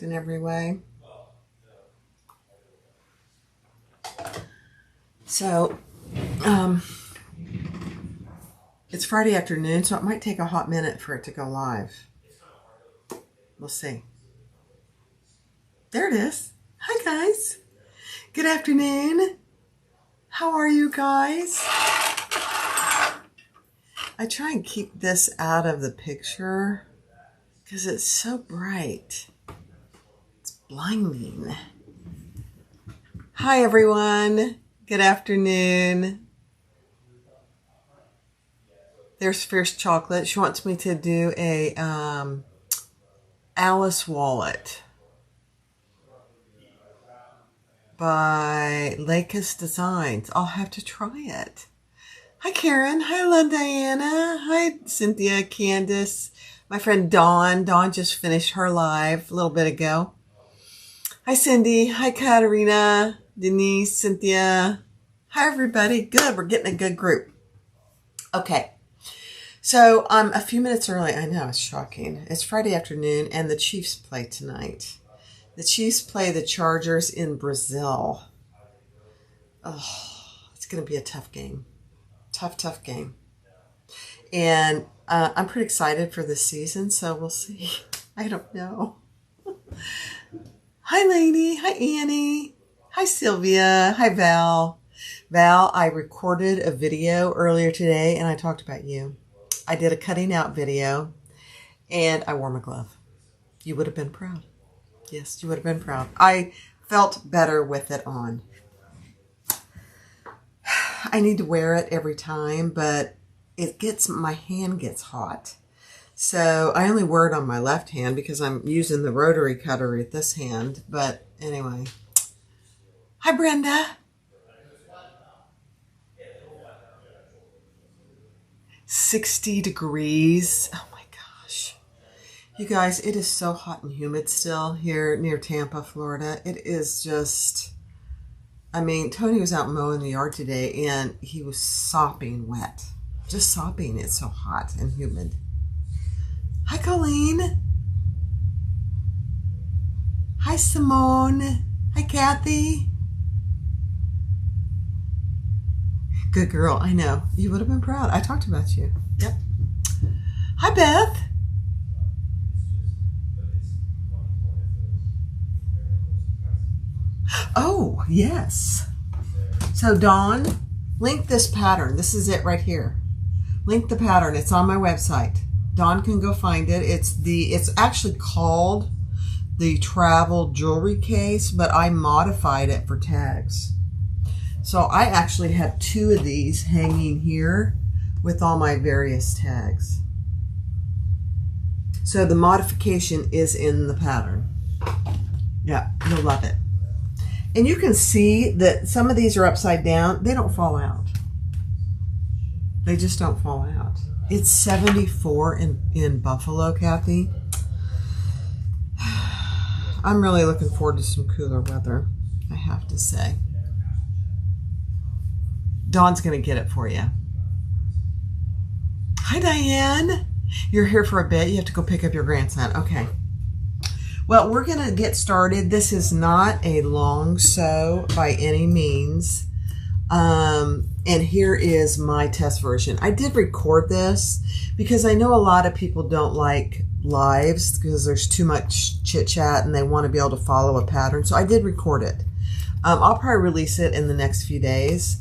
perfect in every way. So, it's Friday afternoon, so it might take a hot minute for it to go live. We'll see. There it is. Hi, guys. Good afternoon. How are you guys? I try and keep this out of the picture because it's so bright. It's blinding. Hi, everyone. Good afternoon. There's Fierce Chocolate. She wants me to do a Alice wallet by Lakis Designs. I'll have to try it. Hi, Karen. Hi, Diana. Hi, Cynthia, Candace. My friend Dawn. Dawn just finished her live a little bit ago. Hi, Cindy. Hi, Katerina. Denise, Cynthia. Hi, everybody. Good. We're getting a good group. Okay. So I'm a few minutes early. I know, it's shocking. It's Friday afternoon, and the Chiefs play tonight. The Chiefs play the Chargers in Brazil. Oh, it's going to be a tough game. Tough game. And I'm pretty excited for this season, so we'll see. I don't know. Hi, Lainey. Hi, Annie. Hi, Sylvia. Hi, Val. Val, I recorded a video earlier today, and I talked about you. I did a cutting out video, and I wore my glove. You would have been proud. Yes, you would have been proud. I felt better with it on. I need to wear it every time, but my hand gets hot. So I only wear it on my left hand because I'm using the rotary cutter at this hand. But anyway. Hi, Brenda. 60 degrees. Oh my gosh. You guys, it is so hot and humid still here near Tampa, Florida. It is just, I mean, Tony was out mowing the yard today and he was sopping wet. Just sopping. It's so hot and humid. Hi, Colleen. Hi, Simone. Hi, Kathy. Good girl. I know. You would have been proud. I talked about you. Yep. Hi, Beth. Oh, yes. So, Dawn, link this pattern. This is it right here. Link the pattern. It's on my website. Dawn can go find it. It's actually called the travel jewelry case, but I modified it for tags. So I actually have 2 of these hanging here with all my various tags. So the modification is in the pattern. Yeah, you'll love it. And you can see that some of these are upside down. They don't fall out. They just don't fall out. It's 74 in Buffalo, Kathy. I'm really looking forward to some cooler weather, I have to say. Dawn's going to get it for you. Hi, Diane. You're here for a bit. You have to go pick up your grandson. Okay. Well, we're going to get started. This is not a long sew by any means. And here is my test version. I did record this because I know a lot of people don't like lives because there's too much chit chat and they want to be able to follow a pattern. So I did record it. I'll probably release it in the next few days.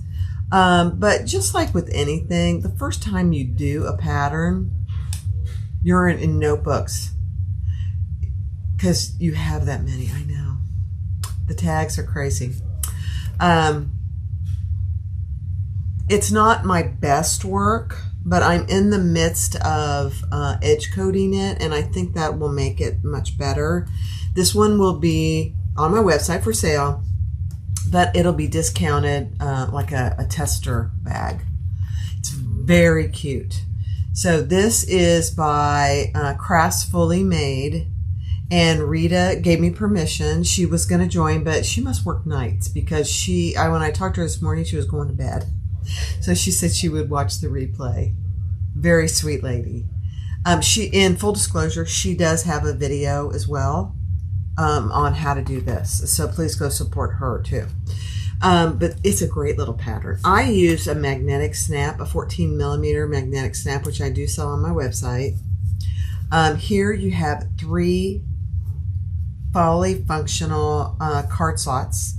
But just like with anything, the first time you do a pattern, you're in notebooks because you have that many. I know. The tags are crazy. It's not my best work, but I'm in the midst of edge coding it, and I think that will make it much better. This one will be on my website for sale, but it'll be discounted like a tester bag. It's very cute. So this is by Crafts Fully Made, and Rita gave me permission. She was going to join, but she must work nights because when I talked to her this morning, she was going to bed. So she said she would watch the replay. Very sweet lady. In full disclosure, she does have a video as well. on how to do this. So please go support her too. But it's a great little pattern. I use a magnetic snap, a 14 millimeter magnetic snap, which I do sell on my website. Here you have 3 fully functional card slots.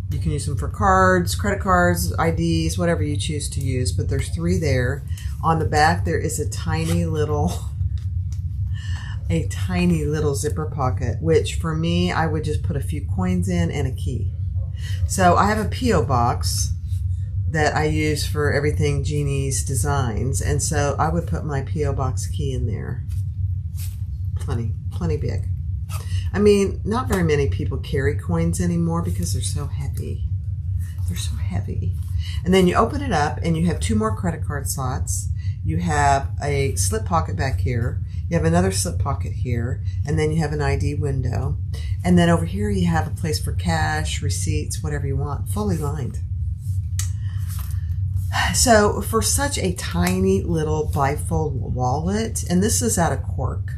You can use them for cards, credit cards, IDs, whatever you choose to use, but there's 3 there. On the back there is a tiny little zipper pocket, which for me, I would just put a few coins in and a key. So I have a P.O. box that I use for everything Jeannie's designs, and so I would put my P.O. box key in there. Plenty big. I mean, not very many people carry coins anymore because they're so heavy. They're so heavy. And then you open it up and you have 2 more credit card slots. You have a slip pocket back here. You have another slip pocket here. And then you have an ID window. And then over here you have a place for cash, receipts, whatever you want, fully lined. So for such a tiny little bifold wallet, and this is out of cork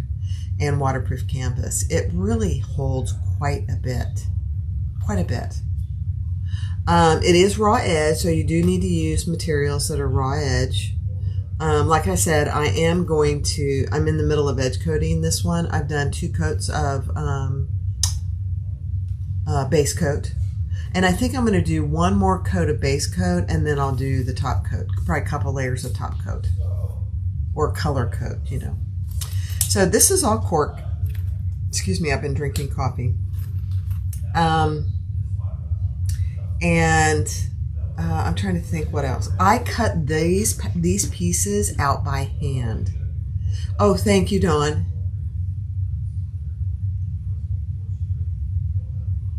and waterproof canvas, it really holds quite a bit. It is raw edge, so you do need to use materials that are raw edge. Like I said, I'm in the middle of edge coating this one. I've done 2 coats of base coat. And I think I'm going to do 1 more coat of base coat, and then I'll do the top coat. Probably a couple layers of top coat. Or color coat, you know. So this is all cork. Excuse me, I've been drinking coffee. I'm trying to think what else. I cut these pieces out by hand. Oh, thank you, Dawn.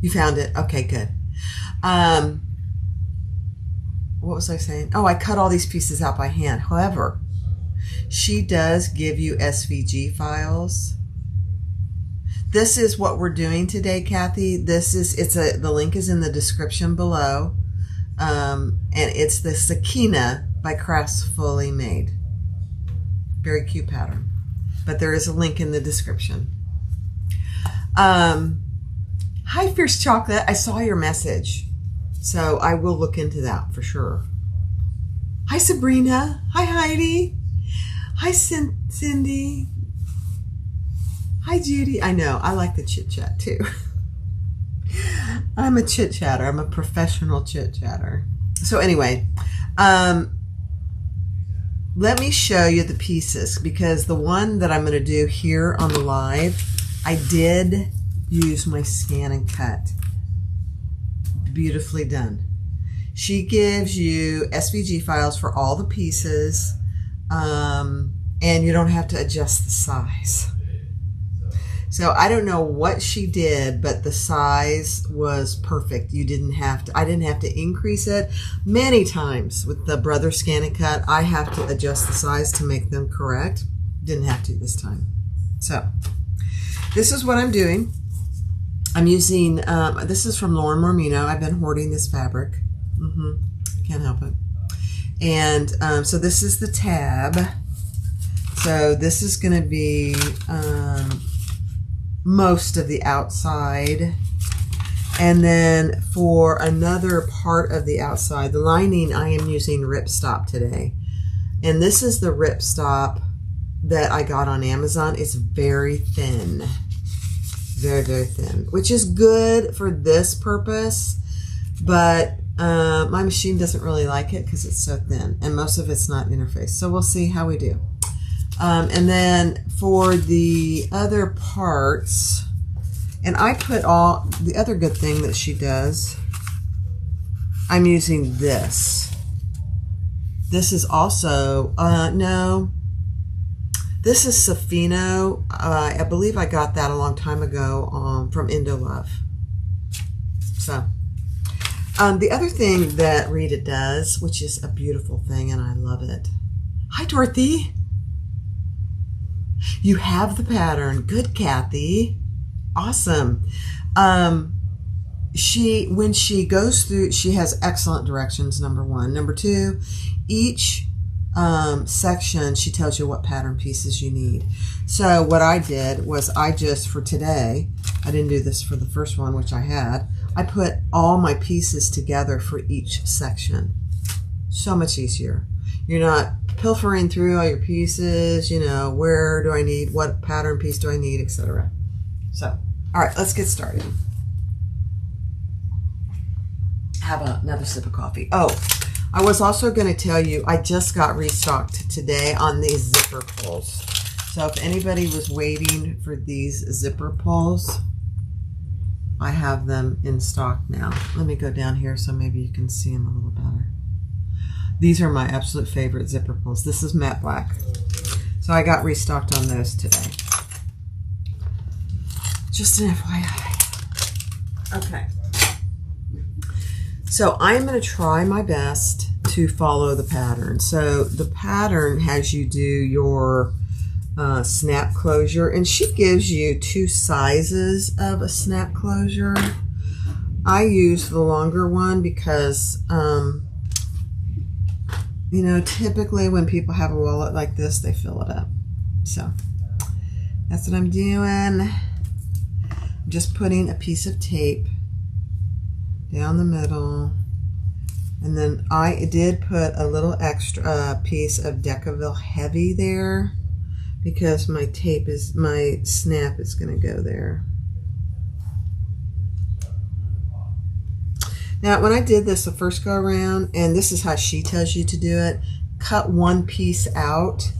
You found it? Okay, good. What was I saying? Oh, I cut all these pieces out by hand. However, she does give you SVG files. This is what we're doing today, Kathy. The link is in the description below. And it's the Sakina by Crafts Fully Made. Very cute pattern. But there is a link in the description. Hi, Fierce Chocolate. I saw your message. So I will look into that for sure. Hi, Sabrina. Hi, Heidi. Hi, Cindy. Hi, Judy. I know. I like the chit-chat too. I'm a chit-chatter. I'm a professional chit-chatter. So anyway, let me show you the pieces, because the one that I'm going to do here on the live, I did use my scan and cut. Beautifully done. She gives you SVG files for all the pieces, and you don't have to adjust the size. So I don't know what she did, but the size was perfect. I didn't have to increase it. Many times with the Brother Scan and Cut, I have to adjust the size to make them correct. Didn't have to this time. So this is what I'm doing. I'm using, this is from Lauren Mormino. I've been hoarding this fabric. Can't help it. And so this is the tab. So this is going to be most of the outside. And then for another part of the outside, the lining, I am using ripstop today. And this is the ripstop that I got on Amazon. It's very thin. Very, very thin, which is good for this purpose, but my machine doesn't really like it because it's so thin, and most of it's not interfaced. So we'll see how we do. And then for the other parts, and I put all, the other good thing that she does, I'm using this. This is also, no, this is Safino. I believe I got that a long time ago from Indolove. So, the other thing that Rita does, which is a beautiful thing, and I love it. Hi, Dorothy. You have the pattern. Good, Kathy. Awesome. When she goes through, she has excellent directions, number one. Number two, each section, she tells you what pattern pieces you need. So what I did was I just, for today, I didn't do this for the first one, which I had. I put all my pieces together for each section. So much easier. You're not pilfering through all your pieces, you know, where do I need, what pattern piece do I need, etc. So, all right, let's get started. Have another sip of coffee. Oh, I was also going to tell you, I just got restocked today on these zipper pulls. So if anybody was waiting for these zipper pulls, I have them in stock now. Let me go down here so maybe you can see them a little better. These are my absolute favorite zipper pulls. This is matte black. So I got restocked on those today. Just an FYI. Okay. So I'm going to try my best to follow the pattern. So the pattern has you do your snap closure, and she gives you 2 sizes of a snap closure. I use the longer one because, you know, typically when people have a wallet like this, they fill it up. So that's what I'm doing. I'm just putting a piece of tape down the middle, and then I did put a little extra piece of Decaville Heavy there because my snap is going to go there. Now, when I did this the first go around, and this is how she tells you to do it, cut one piece out,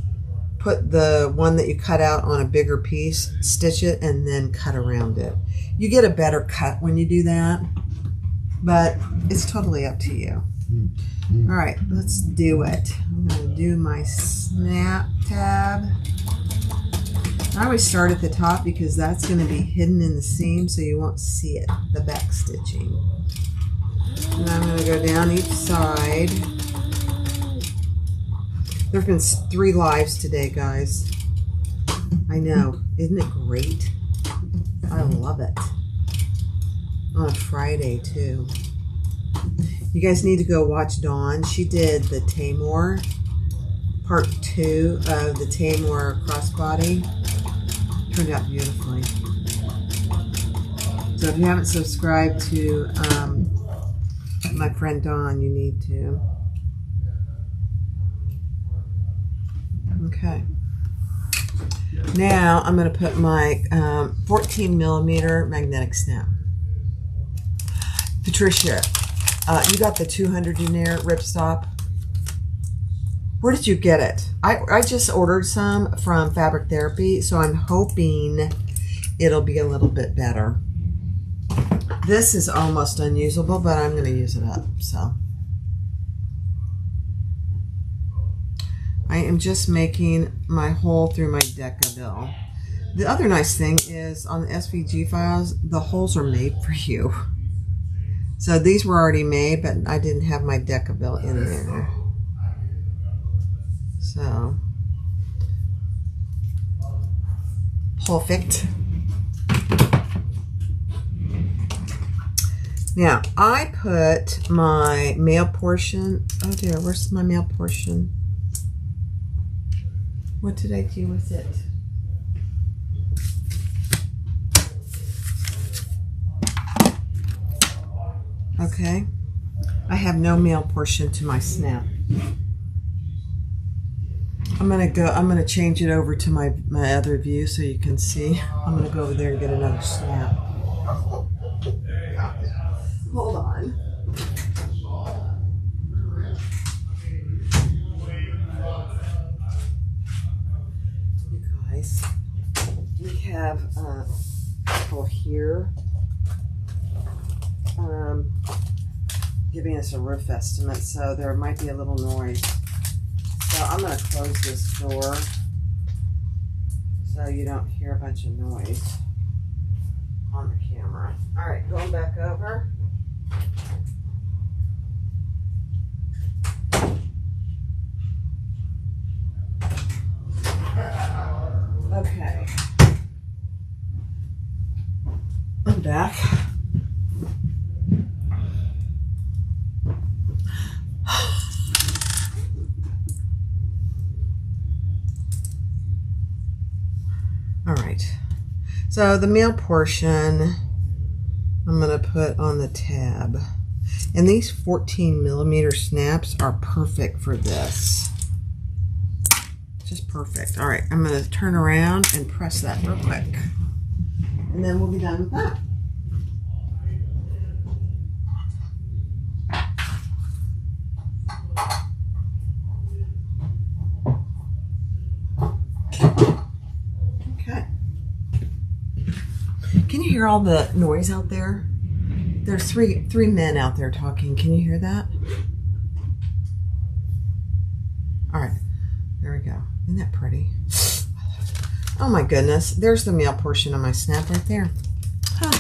put the one that you cut out on a bigger piece, stitch it, and then cut around it. You get a better cut when you do that, but it's totally up to you. All right, let's do it. I'm going to do my snap tab. I always start at the top because that's going to be hidden in the seam, so you won't see it, the back stitching. And I'm going to go down each side. There have been 3 lives today, guys. I know. Isn't it great? I love it. On a Friday, too. You guys need to go watch Dawn. She did the Tamor, part 2 of the Tamor crossbody. Turned out beautifully. So if you haven't subscribed to my friend Dawn, you need to. Okay. Now I'm going to put my 14 millimeter magnetic snap. Patricia, you got the 200 in there, ripstop. Where did you get it? I just ordered some from Fabric Therapy, so I'm hoping it'll be a little bit better. This is almost unusable, but I'm going to use it up. So I am just making my hole through my Decaville. The other nice thing is on the SVG files, the holes are made for you. So these were already made, but I didn't have my Decaville in there. So, perfect. Now, I put my male portion, oh dear, where's my male portion? What did I do with it? Okay, I have no male portion to my snap. I'm gonna change it over to my other view so you can see. I'm gonna go over there and get another snap. Hold on. You guys, we have people here giving us a roof estimate, so there might be a little noise. So I'm going to close this door so you don't hear a bunch of noise on the camera. All right, going back over. Okay. I'm back. All right. So the male portion, I'm going to put on the tab. And these 14mm snaps are perfect for this. Just perfect. All right, I'm going to turn around and press that real quick. And then we'll be done with that. Okay. Can you hear all the noise out there? There's three men out there talking. Can you hear that? All right, there we go. Isn't that pretty? Oh my goodness, there's the male portion of my snap right there. Huh.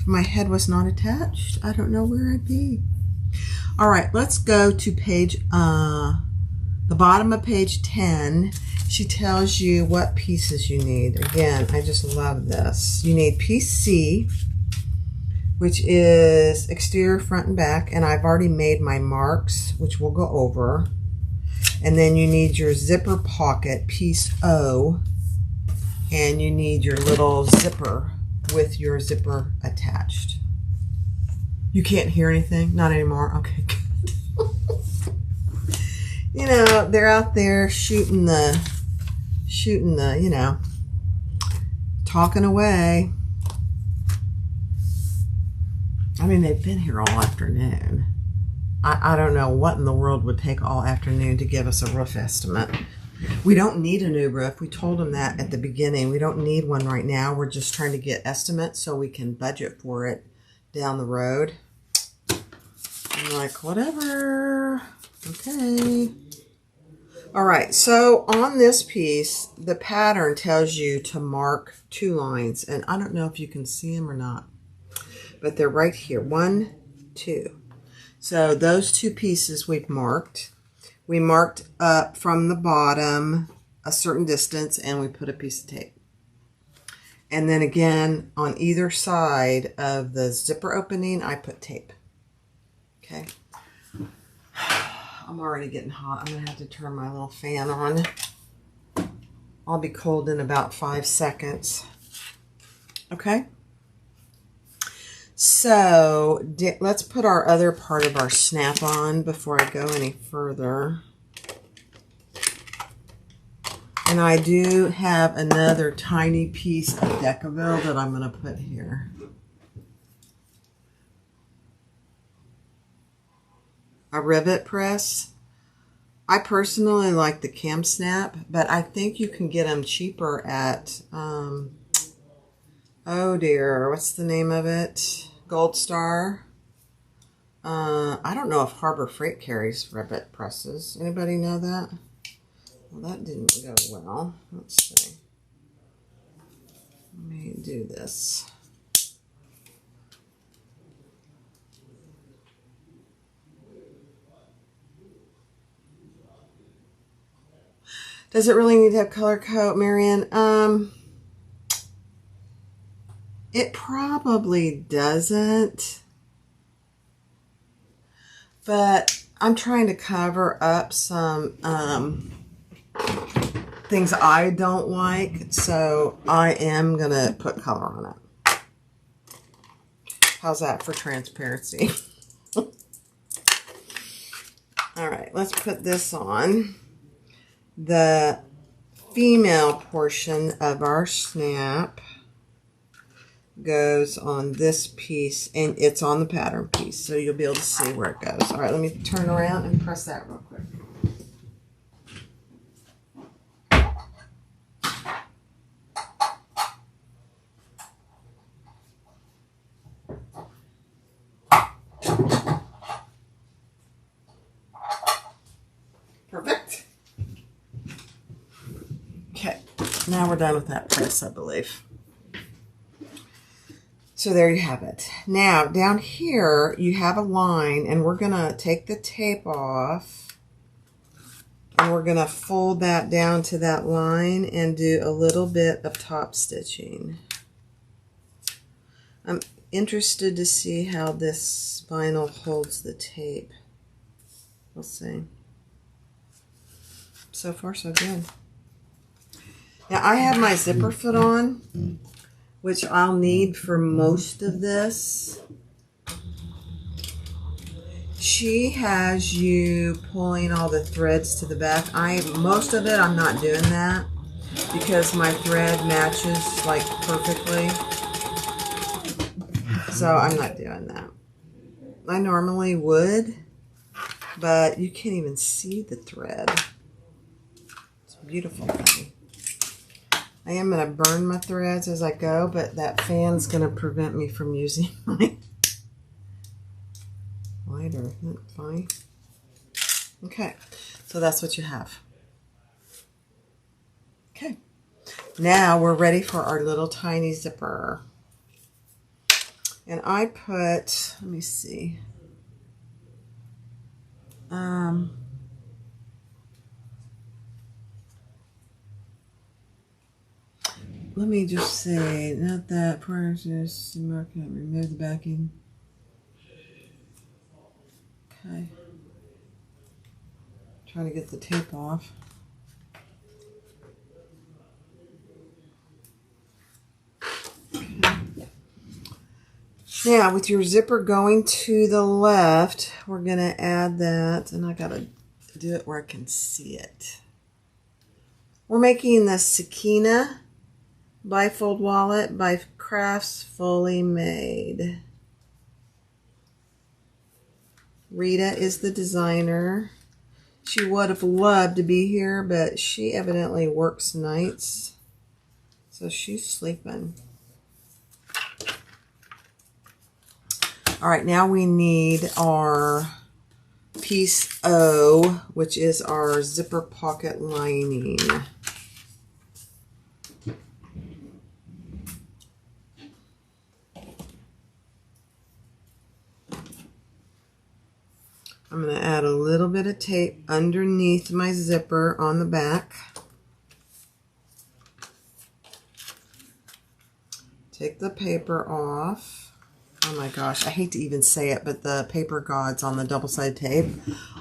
If my head was not attached, I don't know where I'd be. All right, let's go to page, the bottom of page 10. She tells you what pieces you need. Again, I just love this. You need piece C, which is exterior, front, and back, and I've already made my marks, which we'll go over. And then you need your zipper pocket, piece O, and you need your little zipper with your zipper attached. You can't hear anything? Not anymore? Okay, good. You know, they're out there shooting the, you know, talking away. I mean, they've been here all afternoon. I don't know what in the world would take all afternoon to give us a roof estimate. We don't need a new roof. We told them that at the beginning. We don't need one right now. We're just trying to get estimates so we can budget for it down the road. I'm like, whatever. Okay. All right. So on this piece, the pattern tells you to mark 2 lines. And I don't know if you can see them or not, but they're right here. 1, 2. So those 2 pieces we've marked. We marked up from the bottom a certain distance and we put a piece of tape. And then again, on either side of the zipper opening, I put tape. Okay. I'm already getting hot. I'm going to have to turn my little fan on. I'll be cold in about 5 seconds. Okay. So let's put our other part of our snap on before I go any further. And I do have another tiny piece of Decaville that I'm going to put here. A rivet press. I personally like the cam snap, but I think you can get them cheaper at, oh dear, what's the name of it? Gold Star. I don't know if Harbor Freight carries rivet presses. Anybody know that? Well, that didn't go well. Let's see. Let me do this. Does it really need to have color coat, Marian? It probably doesn't, but I'm trying to cover up some things I don't like, so I am going to put color on it. How's that for transparency? All right, let's put this on. The female portion of our snap goes on this piece, and it's on the pattern piece, so you'll be able to see where it goes. All right, let me turn around and press that real quick. Perfect. Okay, now we're done with that press, I believe. So there you have it. Now, down here, you have a line, and we're going to take the tape off, and we're going to fold that down to that line and do a little bit of top stitching. I'm interested to see how this vinyl holds the tape. We'll see. So far, so good. Now I have my zipper foot on, which I'll need for most of this. She has you pulling all the threads to the back. Most of it I'm not doing that because my thread matches like perfectly. So I'm not doing that. I normally would, but you can't even see the thread. It's a beautiful thing. I am going to burn my threads as I go, but that fan's going to prevent me from using my lighter. Isn't that fine? Okay, so that's what you have. Okay, now we're ready for our little tiny zipper. And I put, let me see. Let me just say, not that process, remove the backing. Okay. Trying to get the tape off. Now, with your zipper going to the left, we're going to add that, and I got to do it where I can see it. We're making the Sakina bifold wallet by Crafts Fully Made. Rita is the designer. She would have loved to be here, but she evidently works nights, so she's sleeping. All right, now we need our piece O, which is our zipper pocket lining. I'm going to add a little bit of tape underneath my zipper on the back. Take the paper off. Oh my gosh, I hate to even say it, but the paper gods on the double-sided tape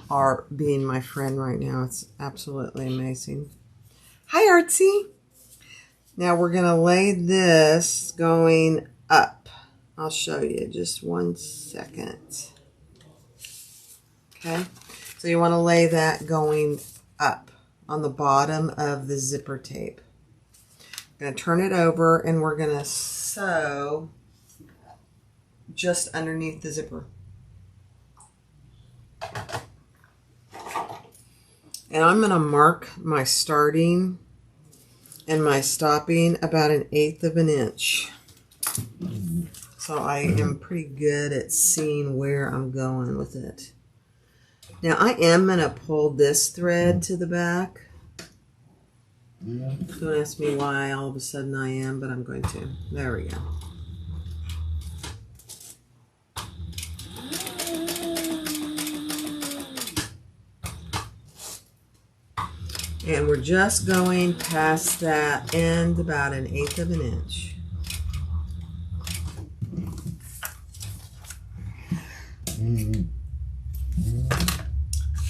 are being my friend right now. It's absolutely amazing. Hi, Artsy. Now we're going to lay this going up. I'll show you just 1 second. Okay, so you want to lay that going up on the bottom of the zipper tape. I'm going to turn it over and we're going to sew just underneath the zipper. And I'm going to mark my starting and my stopping about 1/8 of an inch. So I am pretty good at seeing where I'm going with it. Now I am going to pull this thread to the back. Don't ask me why all of a sudden I am, but I'm going to. There we go. And we're just going past that end about 1/8 of an inch.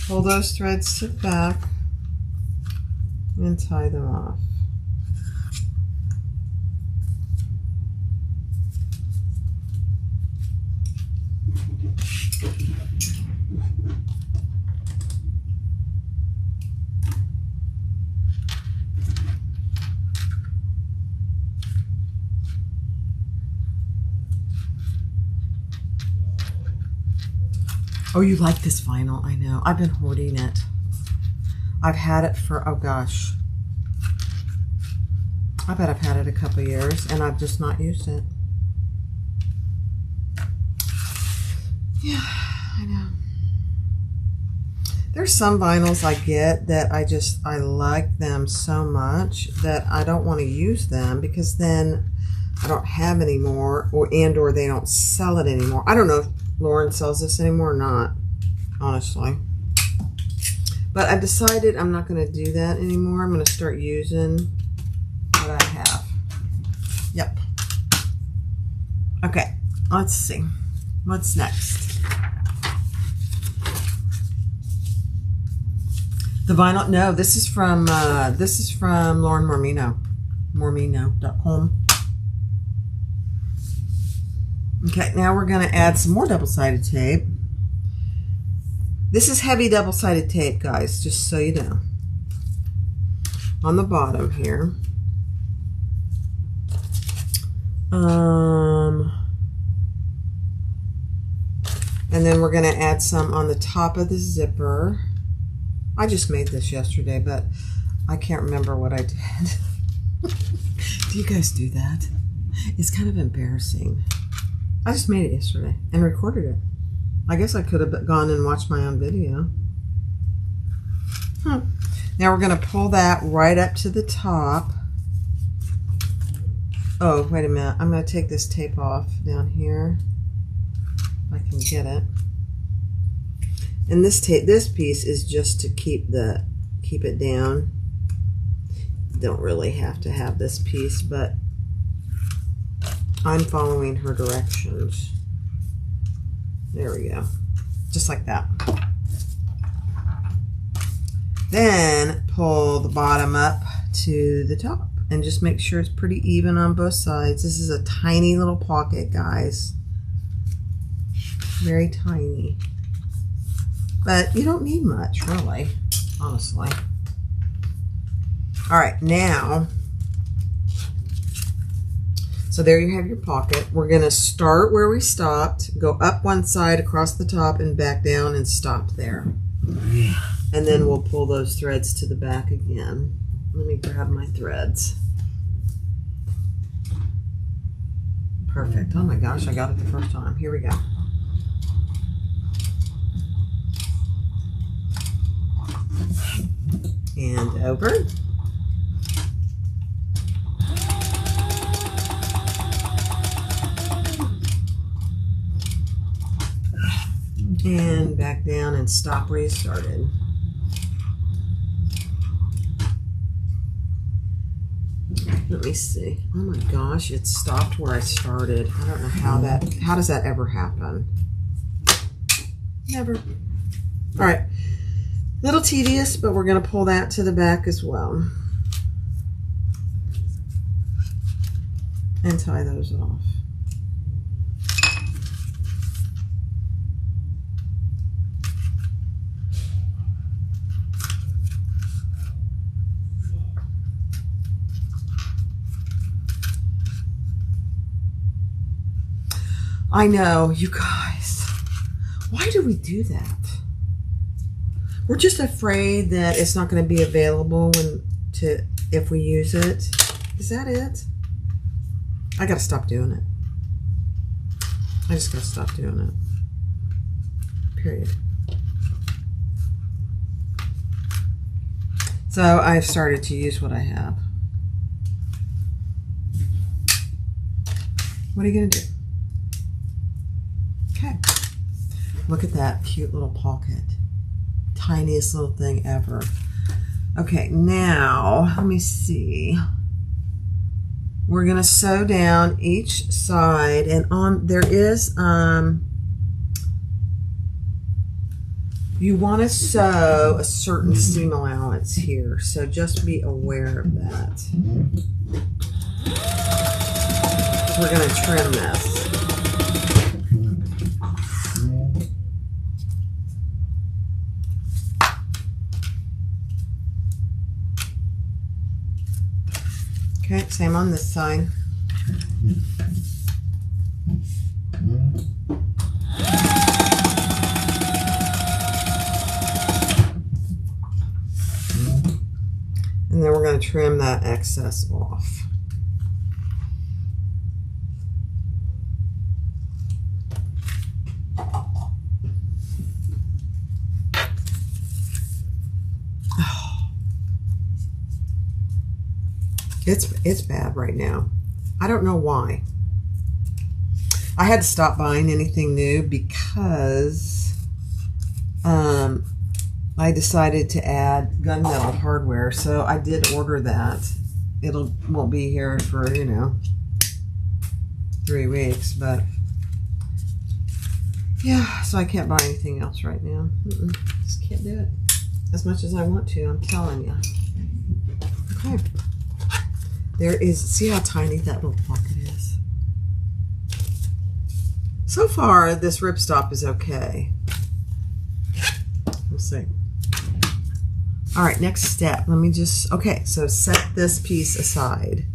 Pull those threads to the back and tie them off. Oh, you like this vinyl? I know. I've been hoarding it. I've had it for, oh gosh. I bet I've had it a couple years and I've just not used it. Yeah, I know. There's some vinyls I get that I like them so much that I don't want to use them because then I don't have any more or they don't sell it anymore. I don't know if Lauren sells this anymore or not, honestly. But I've decided I'm not going to do that anymore. I'm going to start using what I have. Yep. Okay, let's see. What's next? The vinyl, no, this is from Lauren Mormino. moremeno.com. Okay, now we're going to add some more double-sided tape. This is heavy double-sided tape, guys, just so you know. On the bottom here. And then we're going to add some on the top of the zipper. I just made this yesterday, but I can't remember what I did. Do you guys do that? It's kind of embarrassing. I just made it yesterday and recorded it. I guess I could have gone and watched my own video. Now we're going to pull that right up to the top. Oh, wait a minute. I'm going to take this tape off down here. If I can get it. And this piece is just to keep it down. Don't really have to have this piece, but I'm following her directions. There we go. Just like that. Then pull the bottom up to the top and just make sure it's pretty even on both sides. This is a tiny little pocket, guys. Very tiny. But you don't need much, really, honestly. All right, now, so there you have your pocket. We're going to start where we stopped, go up one side, across the top, and back down and stop there. And then we'll pull those threads to the back again. Let me grab my threads. Perfect. Oh my gosh, I got it the first time. Here we go. And over. And back down and stop where you started. Let me see. Oh my gosh, it stopped where I started. I don't know how does that ever happen? Never. All right. Little tedious, but we're going to pull that to the back as well. And tie those off. I know, you guys. Why do we do that? We're just afraid that it's not going to be available if we use it. Is that it? I got to stop doing it. I just got to stop doing it. Period. So I've started to use what I have. What are you going to do? Okay. Look at that cute little pocket. Tiniest little thing ever. Okay, now let me see. We're gonna sew down each side, and there is you want to sew a certain seam allowance here, so just be aware of that. We're gonna trim this. Okay, same on this side. And then we're going to trim that excess off. It's bad right now. I don't know why. I had to stop buying anything new because I decided to add gunmetal hardware. So I did order that. Won't be here for, 3 weeks, but yeah, so I can't buy anything else right now. Just can't do it as much as I want to, I'm telling you. Okay. There is, see how tiny that little pocket is? So far, this ripstop is okay. We'll see. All right, next step. Let me just, okay, so set this piece aside.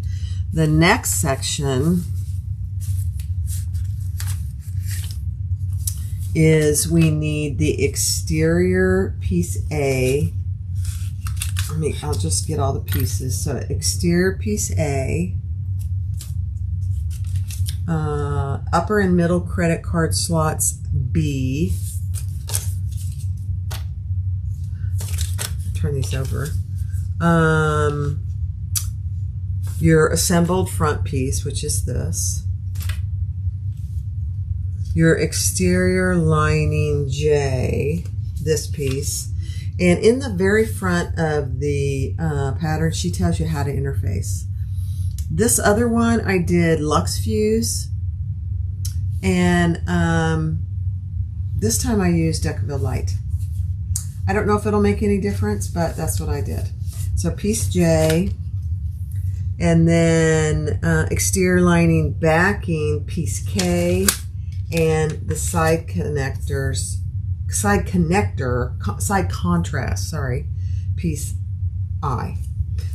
The next section is we need the exterior piece A. I'll just get all the pieces. So exterior piece A, upper and middle credit card slots B. Turn these over. Your assembled front piece, which is this. Your exterior lining J, this piece. And in the very front of the pattern, she tells you how to interface. This other one, I did Lux Fuse. And this time I used Decaville Light. I don't know if it'll make any difference, but that's what I did. So piece J, and then exterior lining backing, piece K, and the side connectors, side contrast, sorry, piece I.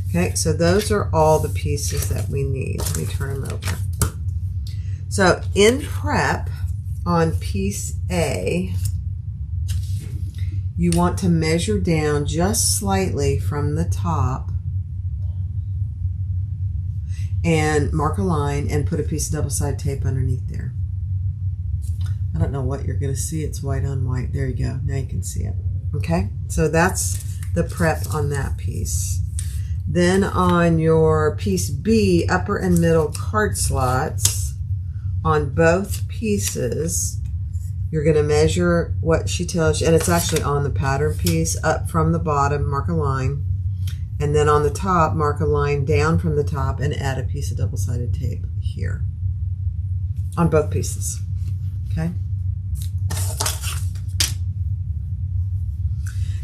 Okay, so those are all the pieces that we need. Let me turn them over. So in prep on piece A, you want to measure down just slightly from the top and mark a line and put a piece of double-sided tape underneath there. I don't know what you're going to see. It's white on white. There you go. Now you can see it. Okay, so that's the prep on that piece. Then on your piece B, upper and middle card slots, on both pieces, you're going to measure what she tells you, and it's actually on the pattern piece, up from the bottom, mark a line, and then on the top, mark a line down from the top and add a piece of double-sided tape here on both pieces. Okay?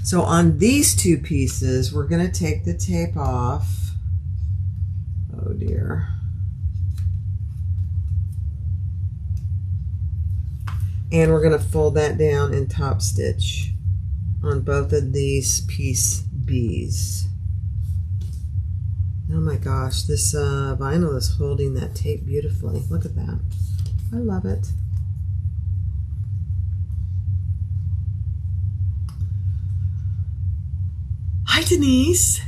So on these two pieces, we're going to take the tape off. Oh dear. And we're going to fold that down and top stitch on both of these piece B's. Oh my gosh, this vinyl is holding that tape beautifully. Look at that. I love it. Hi, Denise.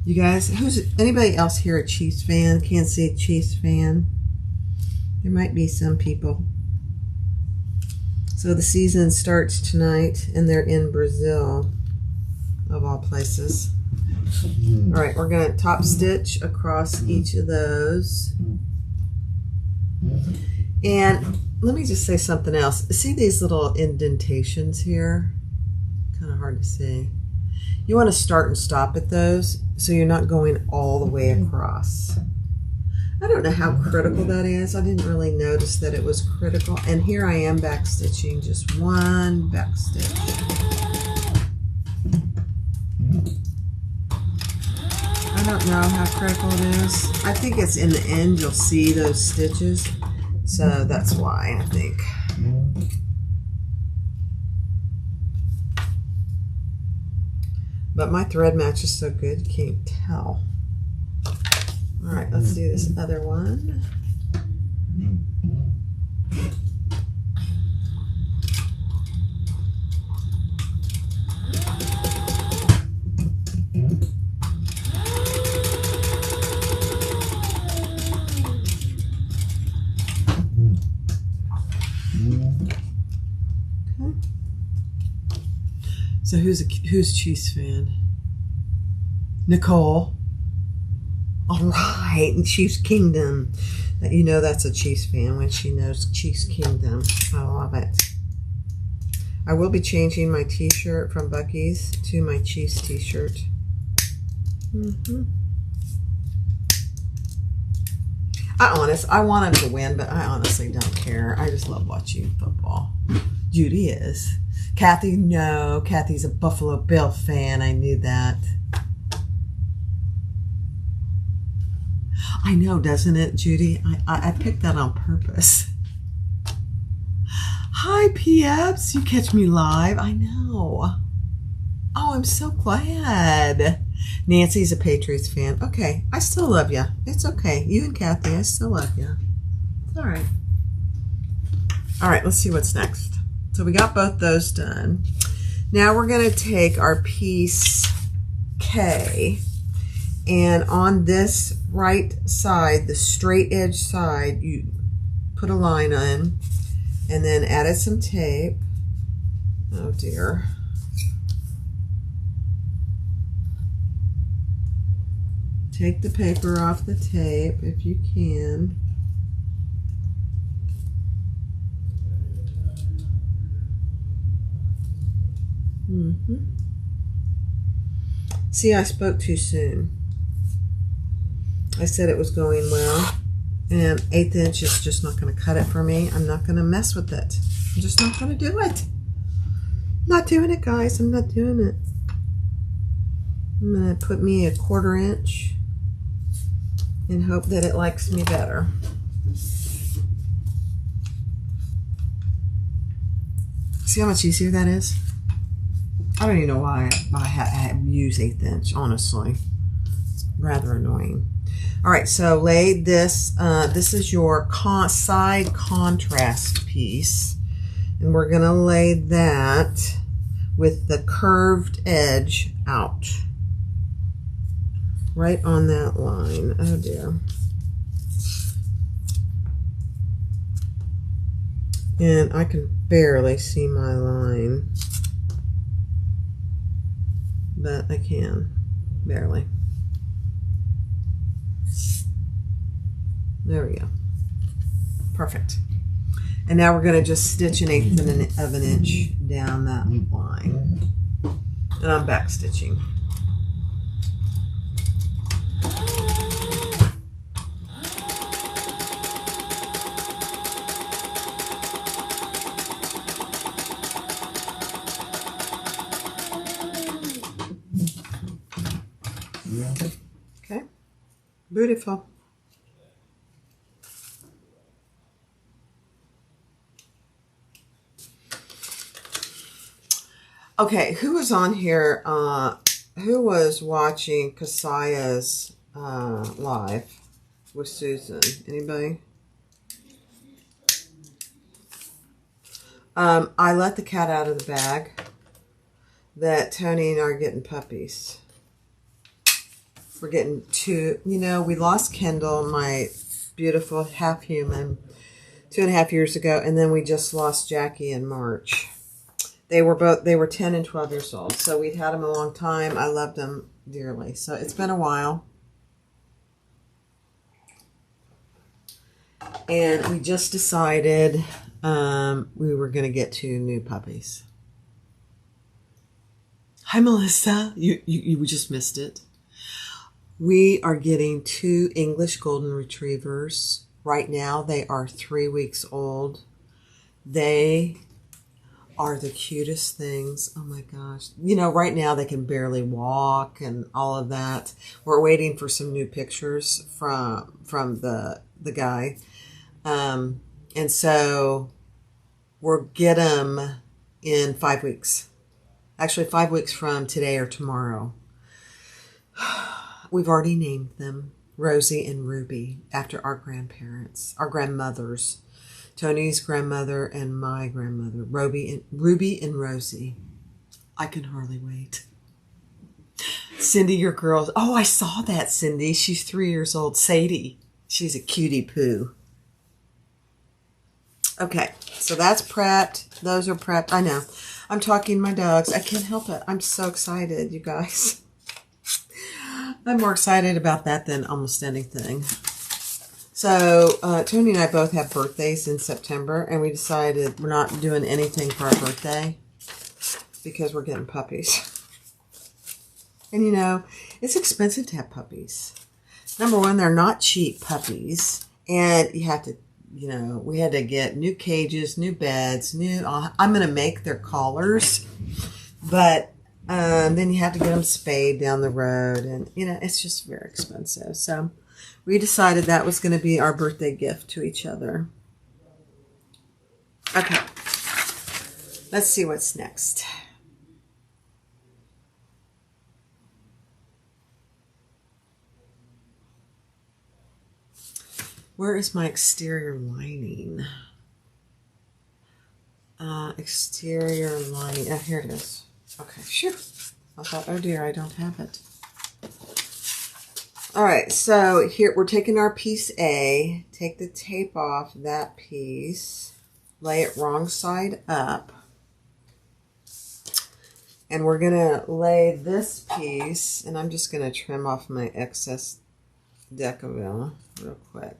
You guys, anybody else here a Chiefs fan? Can't see a Chiefs fan? There might be some people. So the season starts tonight, and they're in Brazil, of all places. All right, we're going to top stitch across each of those. And let me just say something else. See these little indentations here? Kind of hard to see. You want to start and stop at those so you're not going all the way across. I don't know how critical that is. I didn't really notice that it was critical. And here I am back stitching, just one back stitch. I don't know how critical it is. I think it's in the end you'll see those stitches. So that's why I think. But my thread match is so good, you can't tell. All right, let's do this other one. So who's Chiefs fan? Nicole. All right, and Chiefs Kingdom. You know that's a Chiefs fan when she knows Chiefs Kingdom. I love it. I will be changing my t-shirt from Buc-ee's to my Chiefs t-shirt. I want them to win, but I honestly don't care. I just love watching football. Judy is. Kathy, no. Kathy's a Buffalo Bill fan. I knew that. I know, doesn't it, Judy? I picked that on purpose. Hi, Peeps. You catch me live. I know. Oh, I'm so glad. Nancy's a Patriots fan. Okay, I still love you. It's okay. You and Kathy, I still love you. It's all right. All right, let's see what's next. So we got both those done. Now we're going to take our piece K, and on this right side, the straight edge side, you put a line on and then added some tape. Oh dear. Take the paper off the tape if you can. See, I spoke too soon. I said it was going well, and 1/8 inch is just not going to cut it for me. I'm not going to mess with it. I'm just not going to do it. I'm not doing it, guys. I'm not doing it. I'm going to put me a 1/4 inch and hope that it likes me better. See how much easier that is? I don't even know why I use 1/8 inch, honestly. It's rather annoying. All right, so lay this, this is your side contrast piece. And we're gonna lay that with the curved edge out. Right on that line. Oh dear. And I can barely see my line. But I can, barely. There we go. Perfect. And now we're going to just stitch 1/8 of an inch down that line. And I'm back stitching. Okay, beautiful. Okay, who was on here? Who was watching Kasaya's live with Susan? Anybody? I let the cat out of the bag that Tony and I are getting puppies. We're getting two, you know, we lost Kendall, my beautiful half-human, 2.5 years ago, and then we just lost Jackie in March. They were 10 and 12 years old, so we'd had them a long time. I loved them dearly, so it's been a while. And we just decided we were going to get 2 new puppies. Hi, Melissa. You just missed it. We are getting 2 English Golden Retrievers. Right now, they are 3 weeks old. They are the cutest things. Oh my gosh. You know, right now they can barely walk and all of that. We're waiting for some new pictures from the guy. And so we'll get them in 5 weeks. Actually, 5 weeks from today or tomorrow. We've already named them Rosie and Ruby after our grandparents, our grandmothers. Tony's grandmother and my grandmother, Ruby and Rosie. I can hardly wait. Cindy, your girls. Oh, I saw that, Cindy. She's 3 years old. Sadie. She's a cutie poo. Okay, so that's prepped. Those are prepped. I know. I'm talking my dogs. I can't help it. I'm so excited, you guys. I'm more excited about that than almost anything. So, Tony and I both have birthdays in September, and we decided we're not doing anything for our birthday because we're getting puppies. And, you know, it's expensive to have puppies. Number one, they're not cheap puppies, and you have to you know, we had to get new cages, new beds, I'm going to make their collars, but then you have to get them spayed down the road, and, you know, it's just very expensive. So we decided that was going to be our birthday gift to each other. Okay, let's see what's next. Where is my exterior lining? Exterior lining. Oh, here it is. Okay, phew. I thought, oh dear, I don't have it. All right, so here we're taking our piece A, take the tape off that piece, lay it wrong side up, and we're gonna lay this piece, and I'm just gonna trim off my excess Decaville real quick.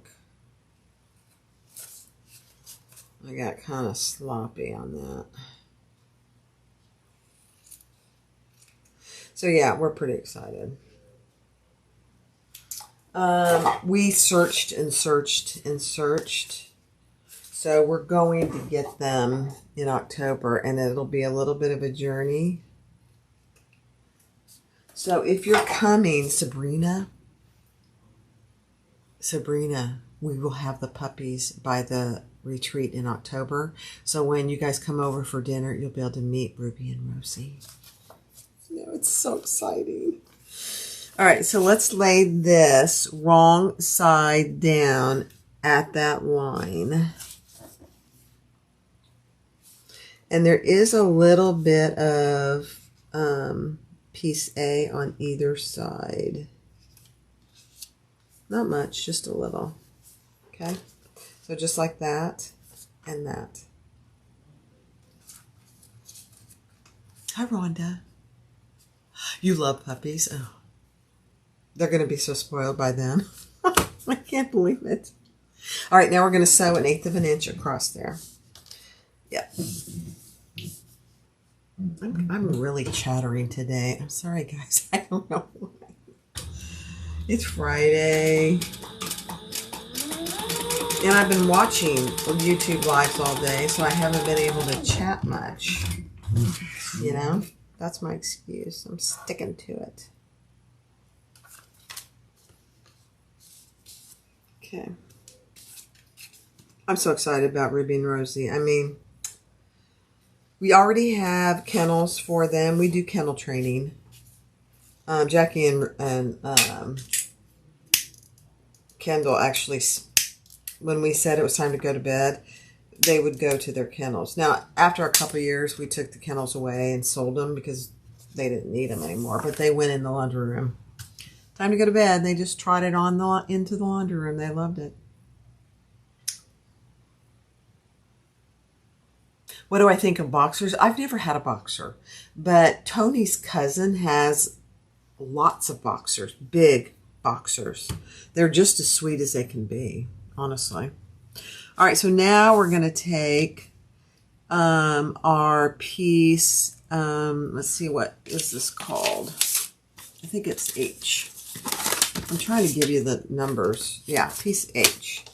I got kind of sloppy on that. So yeah, we're pretty excited. We searched and searched and searched. So we're going to get them in October, and it'll be a little bit of a journey. So if you're coming, Sabrina, we will have the puppies by the retreat in October. So when you guys come over for dinner, you'll be able to meet Ruby and Rosie. You know, it's so exciting. All right, so let's lay this wrong side down at that line. And there is a little bit of piece A on either side. Not much, just a little. Okay, so just like that and that. Hi, Rhonda. You love puppies. Oh, they're going to be so spoiled by them. I can't believe it. All right, now we're going to sew 1/8 of an inch across there. Yep. I'm really chattering today. I'm sorry, guys. I don't know why. It's Friday. And I've been watching YouTube lives all day, so I haven't been able to chat much. You know? That's my excuse. I'm sticking to it. Okay. I'm so excited about Ruby and Rosie. I mean, we already have kennels for them. We do kennel training. Jackie and Kendall actually, when we said it was time to go to bed, they would go to their kennels. Now, after a couple of years, we took the kennels away and sold them because they didn't need them anymore. But they went in the laundry room. Time to go to bed. They just trotted on into the laundry room. They loved it. What do I think of boxers? I've never had a boxer, but Tony's cousin has lots of boxers, big boxers. They're just as sweet as they can be, honestly. All right, so now we're going to take our piece, let's see, what is this called? I think it's H. I'm trying to give you the numbers. Yeah, piece H.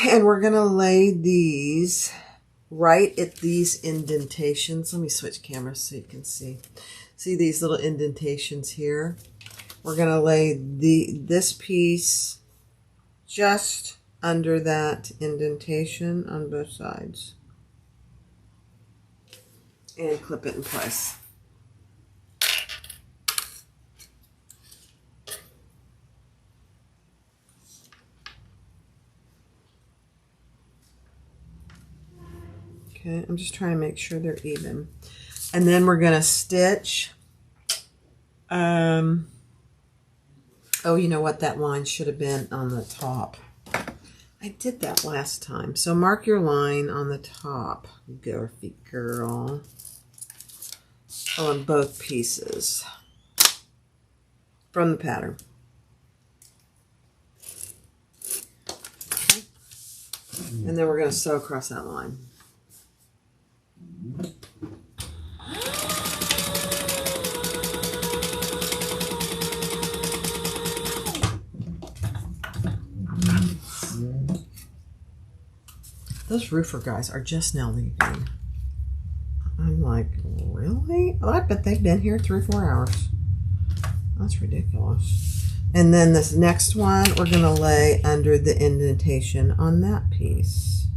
And we're going to lay these right at these indentations. Let me switch cameras so you can see. See these little indentations here? We're going to lay this piece just under that indentation on both sides. And clip it in place. Okay, I'm just trying to make sure they're even. And then we're going to stitch. Oh, you know what? That line should have been on the top. I did that last time. So mark your line on the top, girthy girl, on both pieces from the pattern. Okay. And then we're going to sew across that line. Those roofer guys are just now leaving. I'm like, really? Oh, I bet they've been here 3 or 4 hours. That's ridiculous. And then this next one, we're going to lay under the indentation on that piece.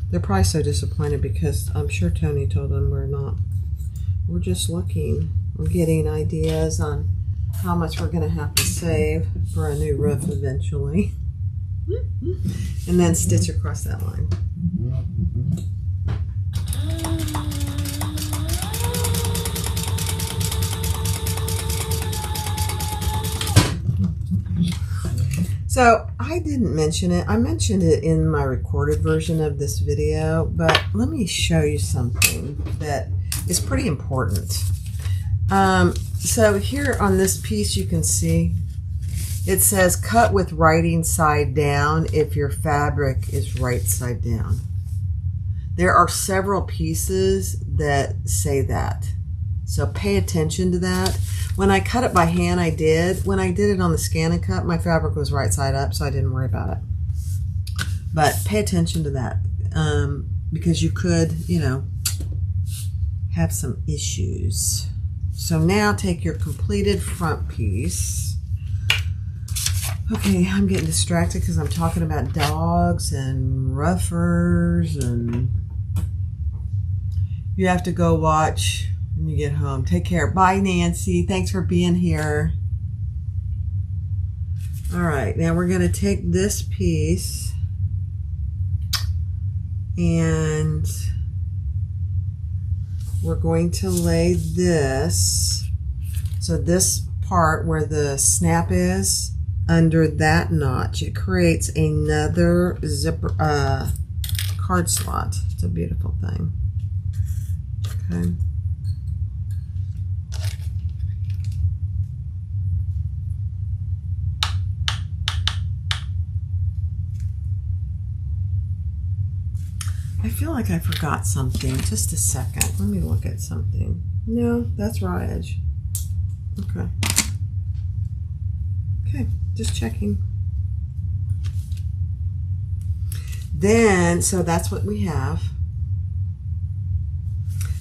They're probably so disappointed because I'm sure Tony told them we're just looking. We're getting ideas on how much we're going to have to save for a new roof eventually. And then stitch across that line. So I didn't mention it. I mentioned it in my recorded version of this video, but let me show you something that is pretty important. So here on this piece you can see it says cut with writing side down if your fabric is right side down. There are several pieces that say that. So pay attention to that. When I cut it by hand, I did. When I did it on the scan and cut, my fabric was right side up, so I didn't worry about it. But pay attention to that because you could, you know, have some issues. So now take your completed front piece. Okay, I'm getting distracted because I'm talking about dogs and ruffers, and you have to go watch when you get home. Take care. Bye, Nancy. Thanks for being here. All right, now we're going to take this piece and we're going to lay this. So this part where the snap is, under that notch, it creates another zipper card slot. It's a beautiful thing. Okay. I feel like I forgot something. Just a second. Let me look at something. No, that's raw edge. Okay. Okay, just checking. Then, so that's what we have.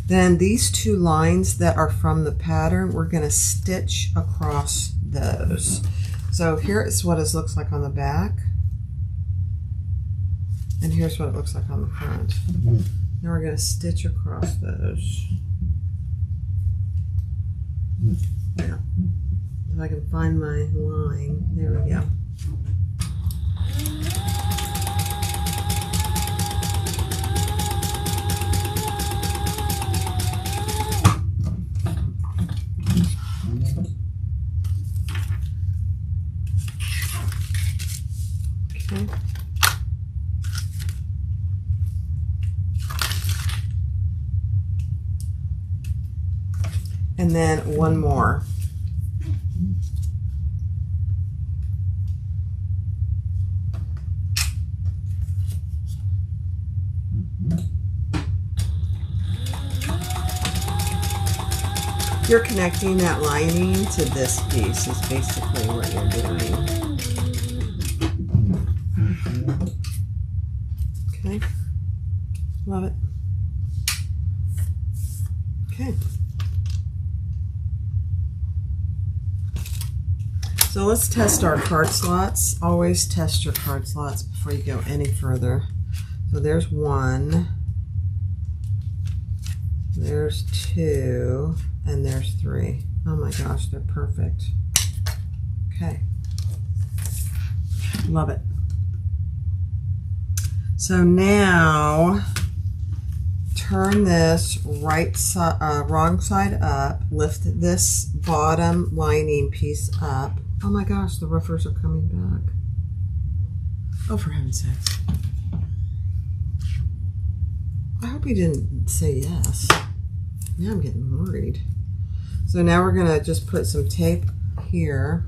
Then these 2 lines that are from the pattern, we're going to stitch across those. So here is what it looks like on the back. And here's what it looks like on the front. Now we're going to stitch across those. Yeah. If I can find my line. There we go. Okay. And then one more. You're connecting that lining to this piece is basically what you're doing. Okay. Love it. Okay. So let's test our card slots. Always test your card slots before you go any further. So there's 1, there's 2, and there's 3. Oh my gosh, they're perfect. Okay. Love it. So now turn this wrong side up, lift this bottom lining piece up. Oh my gosh, the roofers are coming back. Oh, for heaven's sakes. I hope he didn't say yes. Now I'm getting worried. So now we're going to just put some tape here.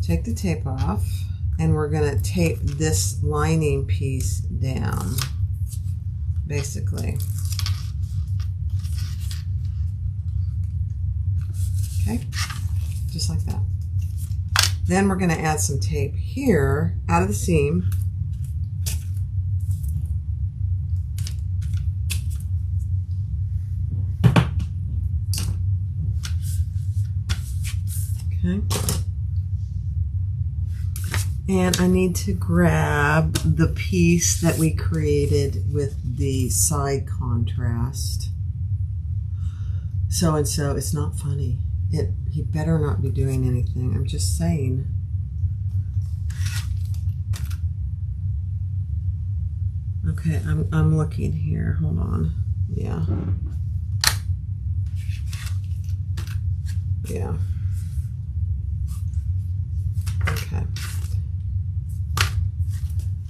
Take the tape off, and we're going to tape this lining piece down, basically. Okay, just like that. Then we're going to add some tape here out of the seam. Okay. And I need to grab the piece that we created with the side contrast. So and so, it's not funny. He better not be doing anything. I'm just saying. Okay, I'm looking here. Hold on. Yeah. Yeah. Okay.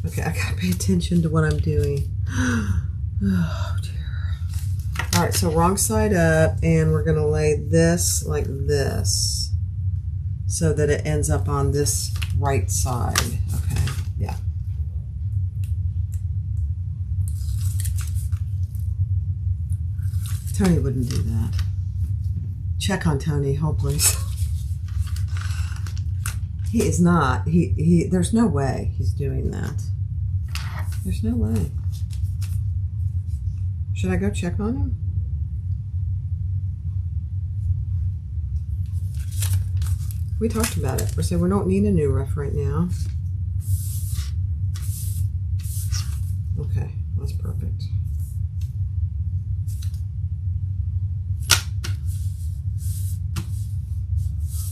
Okay, I gotta pay attention to what I'm doing. Oh dear. All right, so wrong side up, and we're gonna lay this like this so that it ends up on this right side. Okay, yeah. Tony wouldn't do that. Check on Tony, hold please. He is not. There's no way he's doing that. There's no way. Should I go check on him? We talked about it. We said we don't need a new ref right now. Okay, that's perfect.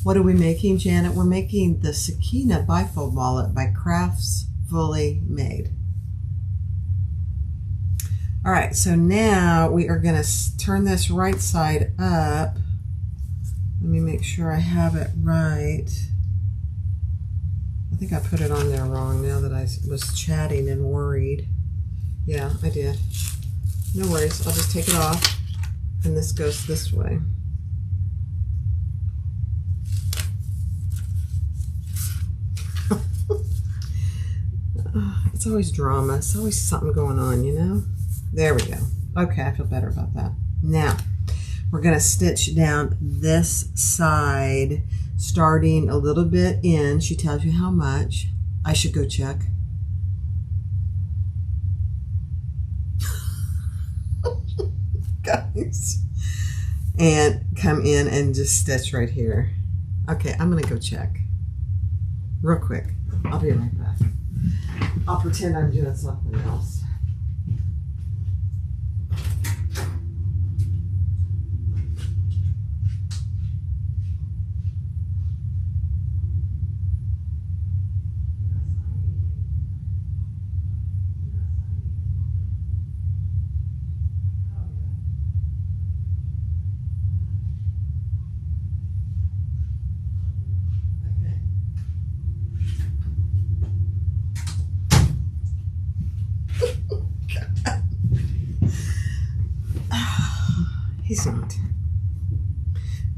What are we making, Janet? We're making the Sakina bifold wallet by Crafts Fully Made. All right, so now we are going to turn this right side up. Let me make sure I have it right. I think I put it on there wrong now that I was chatting and worried. Yeah, I did. No worries, I'll just take it off, and this goes this way. It's always drama. It's always something going on, you know? There we go. Okay, I feel better about that. Now, we're going to stitch down this side, starting a little bit in. She tells you how much. I should go check. Guys. And come in and just stitch right here. Okay, I'm going to go check. Real quick. I'll be right back. I'll pretend I'm doing something else. He's not.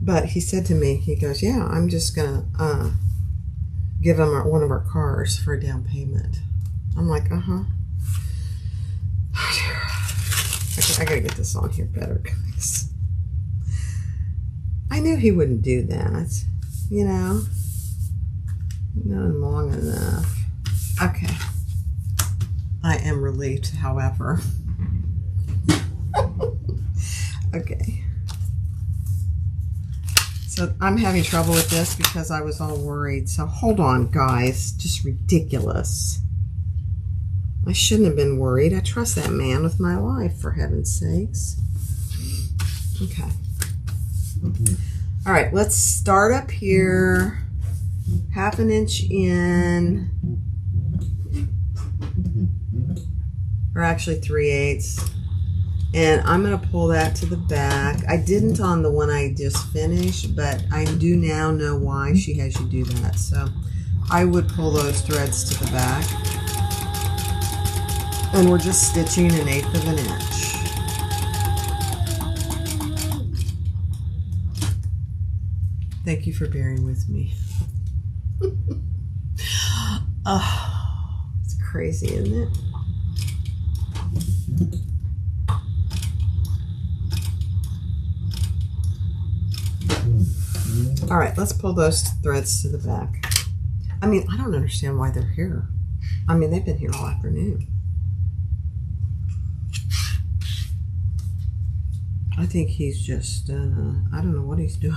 But he said to me, he goes, yeah, I'm just going to give him one of our cars for a down payment. I'm like, uh-huh. I got to get this on here better, guys. I knew he wouldn't do that, you know. Not long enough. Okay. I am relieved, however. Okay. So I'm having trouble with this because I was all worried. So hold on, guys. Just ridiculous. I shouldn't have been worried. I trust that man with my life, for heaven's sakes. Okay. All right, let's start up here. 1/2 inch in. Or actually 3/8. And I'm going to pull that to the back. I didn't on the one I just finished, but I do now know why she has you do that. So I would pull those threads to the back. And we're just stitching 1/8 of an inch. Thank you for bearing with me. Oh, it's crazy, isn't it? All right, let's pull those threads to the back. I mean, I don't understand why they're here. I mean, they've been here all afternoon. I think he's just, I don't know what he's doing.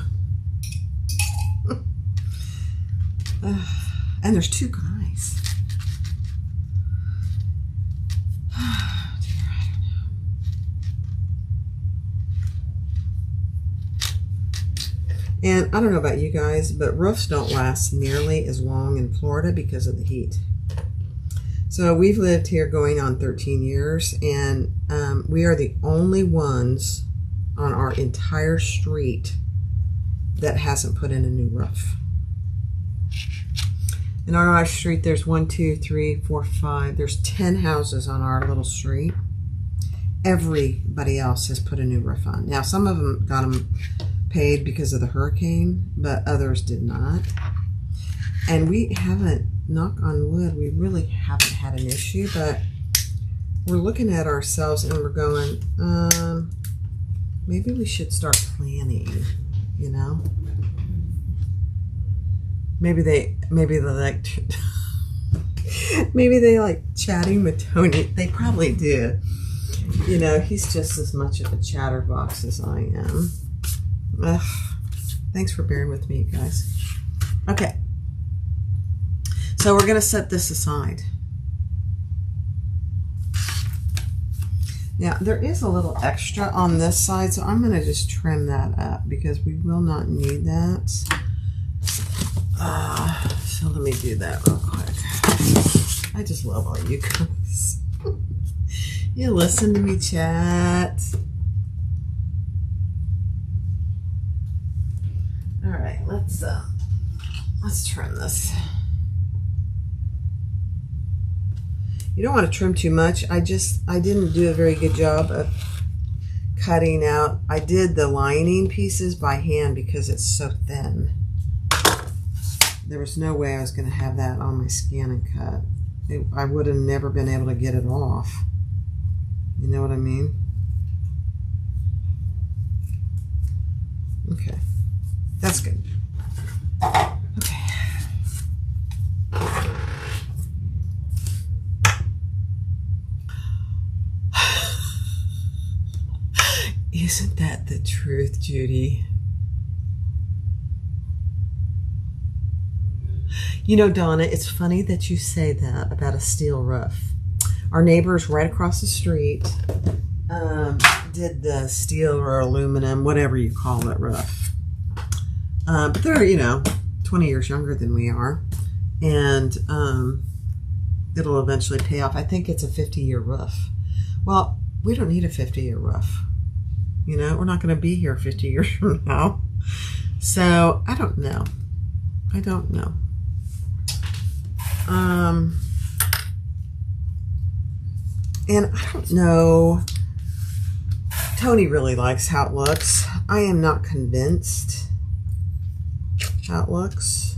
And there's two guys. Oh, dear, I don't know. And I don't know about you guys, but roofs don't last nearly as long in Florida because of the heat. So we've lived here going on 13 years, and we are the only ones on our entire street that hasn't put in a new roof. And on our street, there's 1, 2, 3, 4, 5. There's 10 houses on our little street. Everybody else has put a new roof on. Now, some of them got them paid because of the hurricane, but others did not. And we haven't, knock on wood, we really haven't had an issue, but we're looking at ourselves and we're going, maybe we should start planning, you know? Maybe they like, maybe they like chatting with Tony. They probably do. You know, he's just as much of a chatterbox as I am. Ugh. Thanks for bearing with me, guys. Okay. So we're going to set this aside. Now, there is a little extra on this side, so I'm going to just trim that up because we will not need that. So let me do that real quick. I just love all you guys. You listen to me chat. All right, let's trim this. You don't want to trim too much. I didn't do a very good job of cutting out. I did the lining pieces by hand because it's so thin. There was no way I was going to have that on my scan and cut. I would have never been able to get it off. You know what I mean? Okay. That's good. Okay. Isn't that the truth, Judy? You know, Donna, it's funny that you say that about a steel roof. Our neighbors right across the street did the steel or aluminum, whatever you call it, roof. But they're, you know, 20 years younger than we are. And it'll eventually pay off. I think it's a 50-year roof. Well, we don't need a 50-year roof. You know, we're not going to be here 50 years from now. So, I don't know. I don't know. And I don't know. Tony really likes how it looks. I am not convinced how it looks,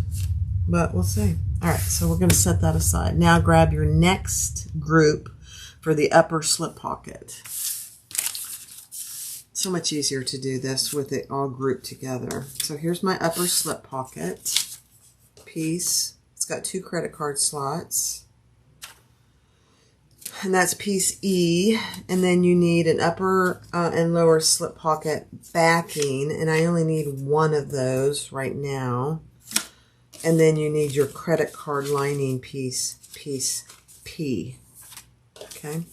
but we'll see. All right, so we're going to set that aside. Now grab your next group for the upper slip pocket. So much easier to do this with it all grouped together. So here's my upper slip pocket piece. It's got 2 credit card slots. And that's piece E. And then you need an upper and lower slip pocket backing. And I only need 1 of those right now. And then you need your credit card lining piece P. Okay.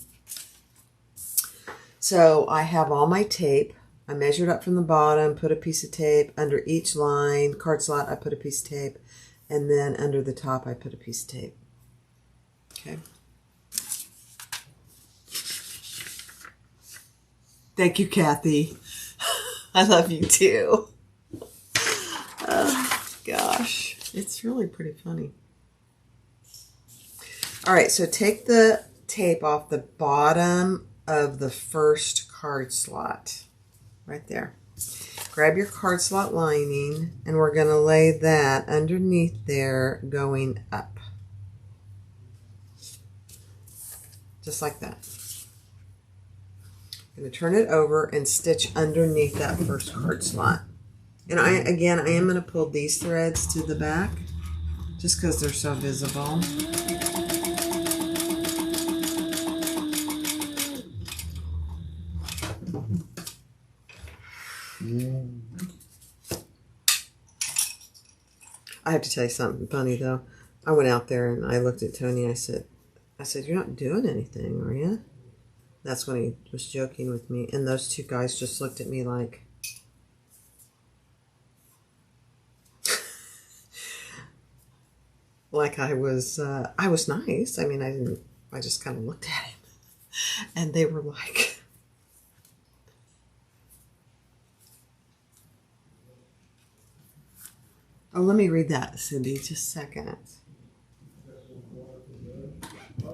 So I have all my tape. I measured up from the bottom, put a piece of tape under each line. Card slot, I put a piece of tape. And then under the top, I put a piece of tape. Okay. Thank you, Kathy. I love you too. Oh, gosh. It's really pretty funny. All right, so take the tape off the bottom of the first card slot. Right there. Grab your card slot lining, and we're going to lay that underneath there going up. Just like that. I'm going to turn it over and stitch underneath that first card slot. And I am going to pull these threads to the back just because they're so visible. I have to tell you something funny though. I went out there and I looked at Tony. I said, "You're not doing anything, are you?" That's when he was joking with me. And those two guys just looked at me like, like I was nice. I mean, I just kind of looked at him. And they were like, oh, let me read that, Cindy, just a second.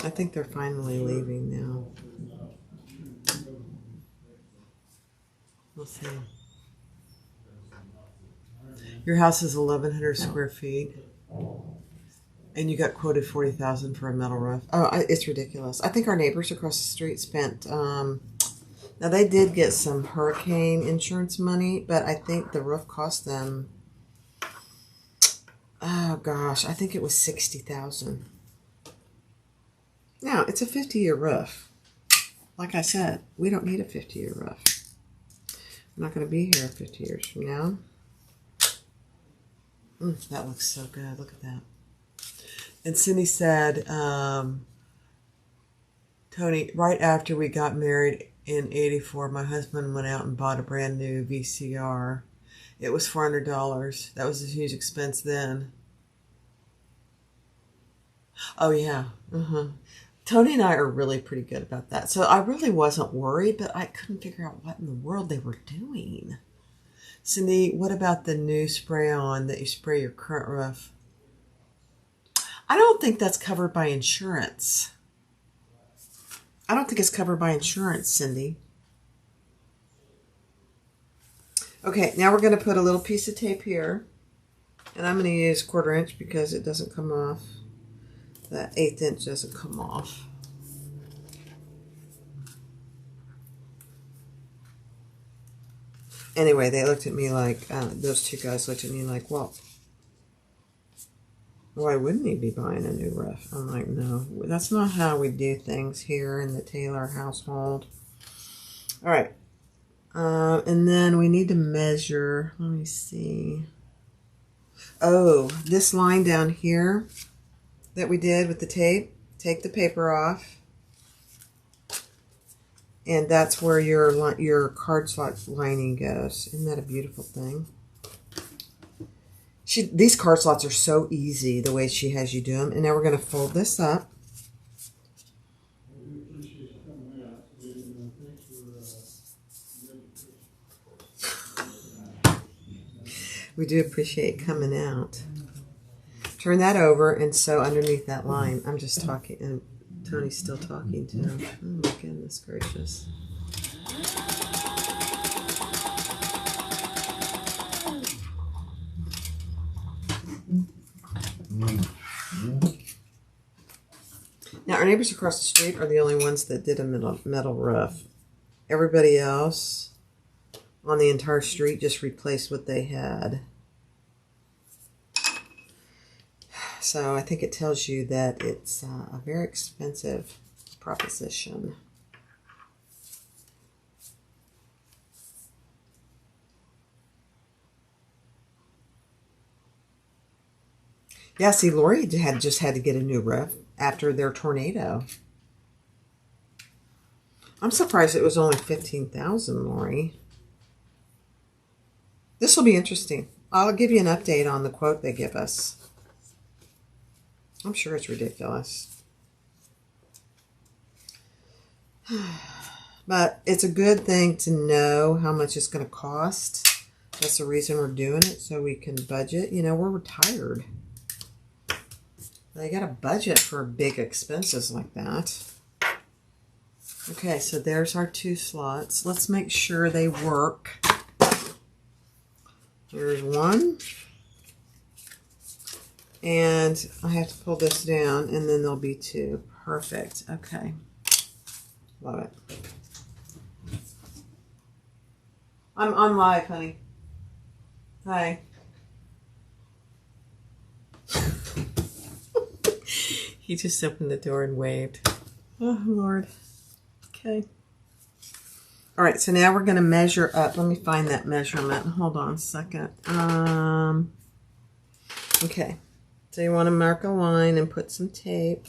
I think they're finally leaving now. We'll see. Your house is 1,100 square feet, and you got quoted $40,000 for a metal roof. Oh, it's ridiculous. I think our neighbors across the street spent. Now they did get some hurricane insurance money, but I think the roof cost them. Oh gosh, I think it was $60,000. Now it's a 50-year roof. Like I said, we don't need a 50-year roof. I'm not going to be here 50 years from now. That looks so good. Look at that. And Cindy said, Tony, right after we got married in '84, my husband went out and bought a brand new VCR. It was $400. That was a huge expense then. Oh, yeah. Tony and I are really pretty good about that. So I really wasn't worried, but I couldn't figure out what in the world they were doing. Cindy, what about the new spray-on that you spray your current roof? I don't think that's covered by insurance. I don't think it's covered by insurance, Cindy. Okay, now we're going to put a little piece of tape here. And I'm going to use 1/4 inch because it doesn't come off. That 1/8 inch doesn't come off. Anyway, they looked at me like, those two guys looked at me like, well, why wouldn't he be buying a new roof? I'm like, no, that's not how we do things here in the Taylor household. All right. And then we need to measure, let me see. Oh, this line down here that we did with the tape, take the paper off. And that's where your card slot lining goes. Isn't that a beautiful thing? These card slots are so easy the way she has you do them. And now we're going to fold this up. We do appreciate coming out. Turn that over and sew underneath that line. I'm just talking, and Tony's still talking to him. Oh my goodness gracious. Now, our neighbors across the street are the only ones that did a metal roof. Everybody else on the entire street just replaced what they had. So I think it tells you that it's a very expensive proposition. Yeah, see, Lori just had to get a new roof after their tornado. I'm surprised it was only $15,000, Lori. This will be interesting. I'll give you an update on the quote they give us. I'm sure it's ridiculous. But it's a good thing to know how much it's going to cost. That's the reason we're doing it, so we can budget. You know, we're retired. You got to budget for big expenses like that. Okay, so there's our 2 slots. Let's make sure they work. Here's one. And I have to pull this down, and then there'll be 2. Perfect. Okay. Love it. I'm on live, honey. Hi. He just opened the door and waved. Oh, Lord. Okay. All right, so now we're going to measure up. Let me find that measurement. Hold on a second. Okay. So you want to mark a line and put some tape.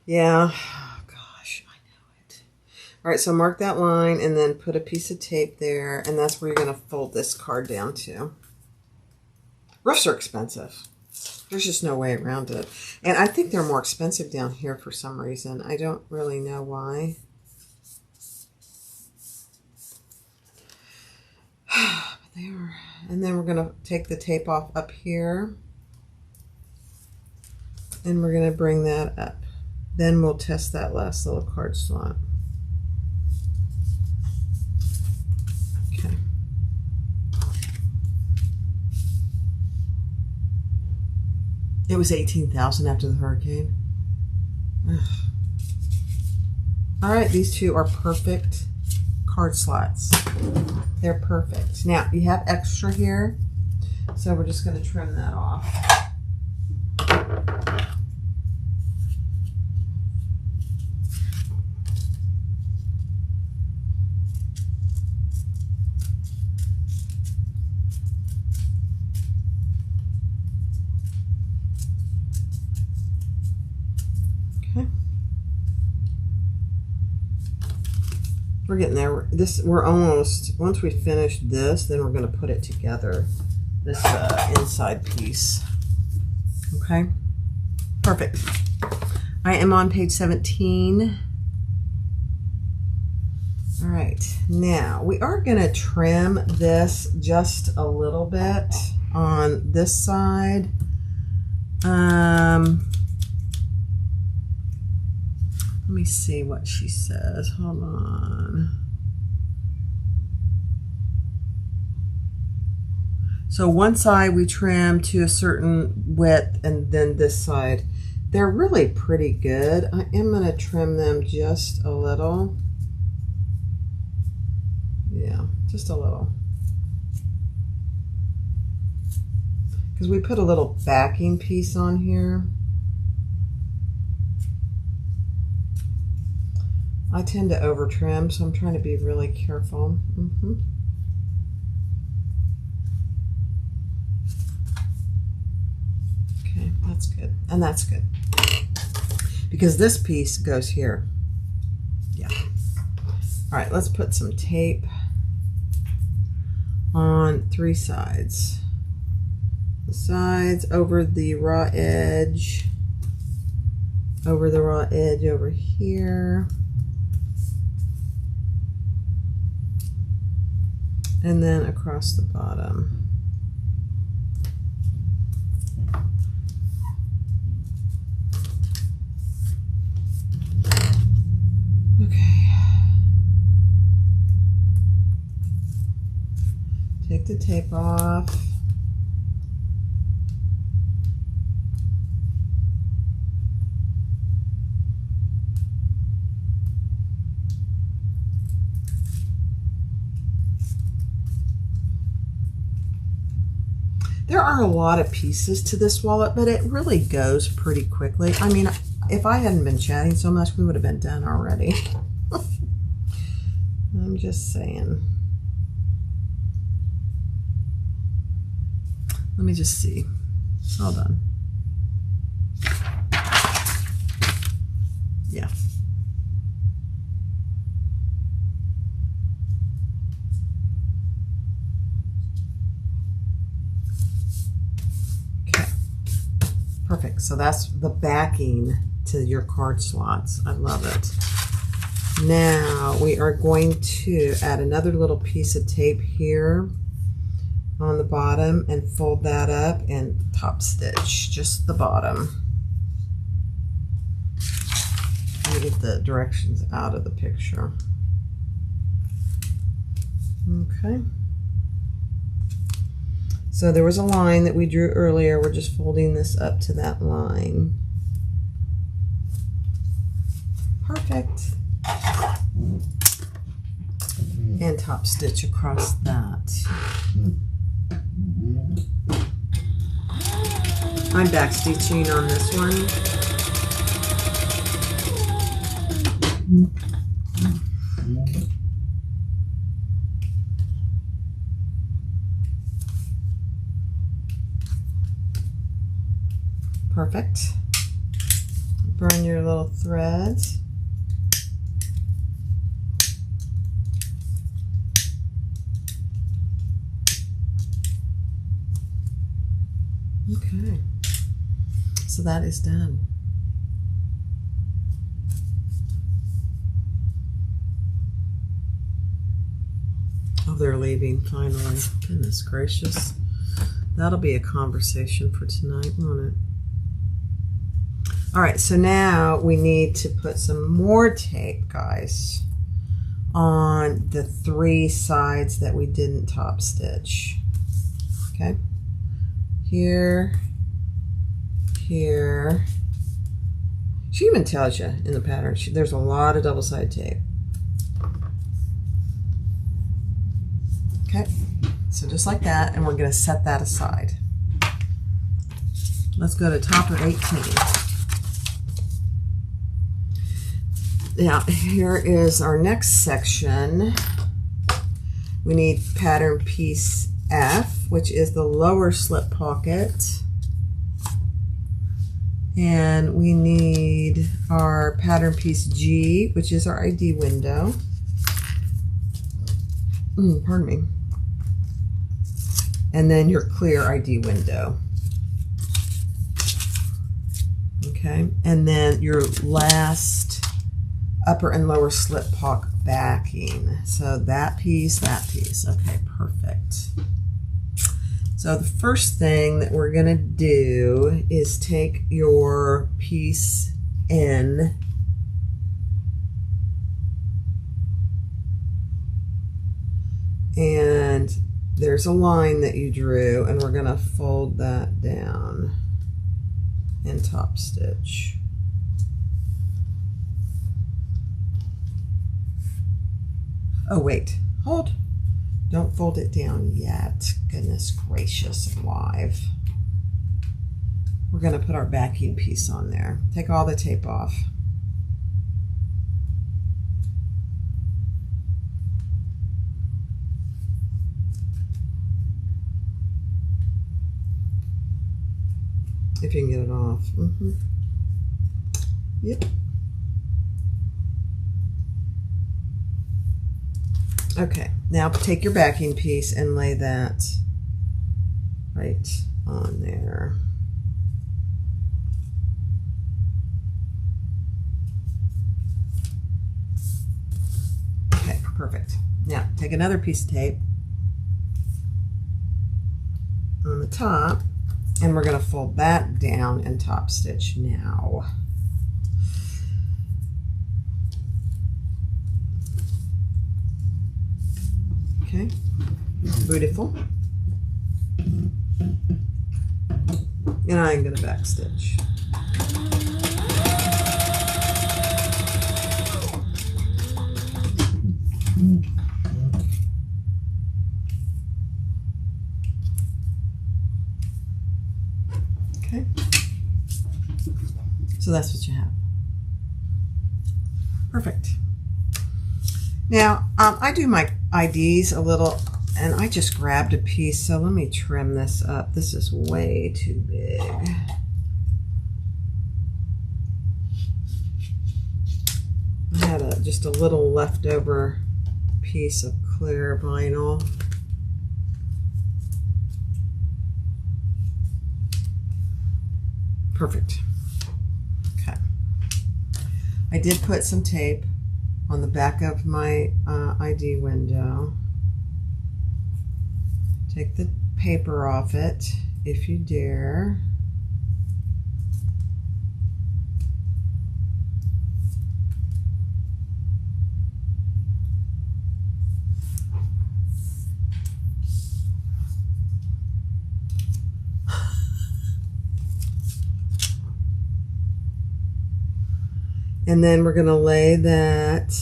Yeah. Oh, gosh, I know it. All right, so mark that line and then put a piece of tape there, and that's where you're going to fold this card down to. Roofs are expensive. There's just no way around it. And I think they're more expensive down here for some reason. I don't really know why. But they are. And then we're going to take the tape off up here. And we're going to bring that up. Then we'll test that last little card slot. Okay. It was 18,000 after the hurricane. Ugh. All right, these two are perfect card slots. They're perfect. Now, you have extra here, so we're just going to trim that off. Okay. We're getting there. We're almost, once we finish this, then we're going to put it together, this inside piece. Okay. Perfect. I am on page 17. All right. Now, we are going to trim this just a little bit on this side. Let me see what she says. Hold on. So one side we trim to a certain width, and then this side. They're really pretty good. I am going to trim them just a little. Yeah, just a little. Because we put a little backing piece on here. I tend to over trim, so I'm trying to be really careful. Okay, that's good. And that's good. Because this piece goes here. Yeah. All right, let's put some tape on 3 sides. The sides over the raw edge, over the raw edge over here. And then across the bottom. Okay. Take the tape off. There are a lot of pieces to this wallet, but it really goes pretty quickly. I mean, if I hadn't been chatting so much, we would have been done already. I'm just saying. Let me just see. Hold on. Yeah. Perfect. So that's the backing to your card slots. I love it. Now we are going to add another little piece of tape here on the bottom and fold that up and top stitch just the bottom. Let me get the directions out of the picture. Okay. So there was a line that we drew earlier. We're just folding this up to that line. Perfect. And top stitch across that. I'm back stitching on this one. Perfect. Burn your little threads. Okay, so that is done. Oh, they're leaving finally. Goodness gracious. That'll be a conversation for tonight, won't it? All right, so now we need to put some more tape, guys, on the 3 sides that we didn't top stitch. Okay. Here, here. She even tells you in the pattern, there's a lot of double-sided tape. Okay, so just like that, and we're going to set that aside. Let's go to top of 18. Now, here is our next section. We need pattern piece F, which is the lower slip pocket. And we need our pattern piece G, which is our ID window. Pardon me. And then your clear ID window. Okay, and then your last upper and lower slip pocket backing. So that piece. Okay, perfect. So the first thing that we're gonna do is take your piece N and there's a line that you drew, and we're gonna fold that down and top stitch. Oh, wait, hold. Don't fold it down yet. Goodness gracious alive. We're gonna put our backing piece on there. Take all the tape off. If you can get it off. Yep. Okay, now take your backing piece and lay that right on there. Okay, perfect. Now take another piece of tape on the top, and we're going to fold that down and top stitch now. Okay, beautiful. And I'm going to back stitch. Okay, so that's what you have. Perfect. Now, I do my IDs a little, and I just grabbed a piece, so let me trim this up. This is way too big. I had just a little leftover piece of clear vinyl. Perfect. Okay. I did put some tape on the back of my ID window. Take the paper off it if you dare. And then we're going to lay that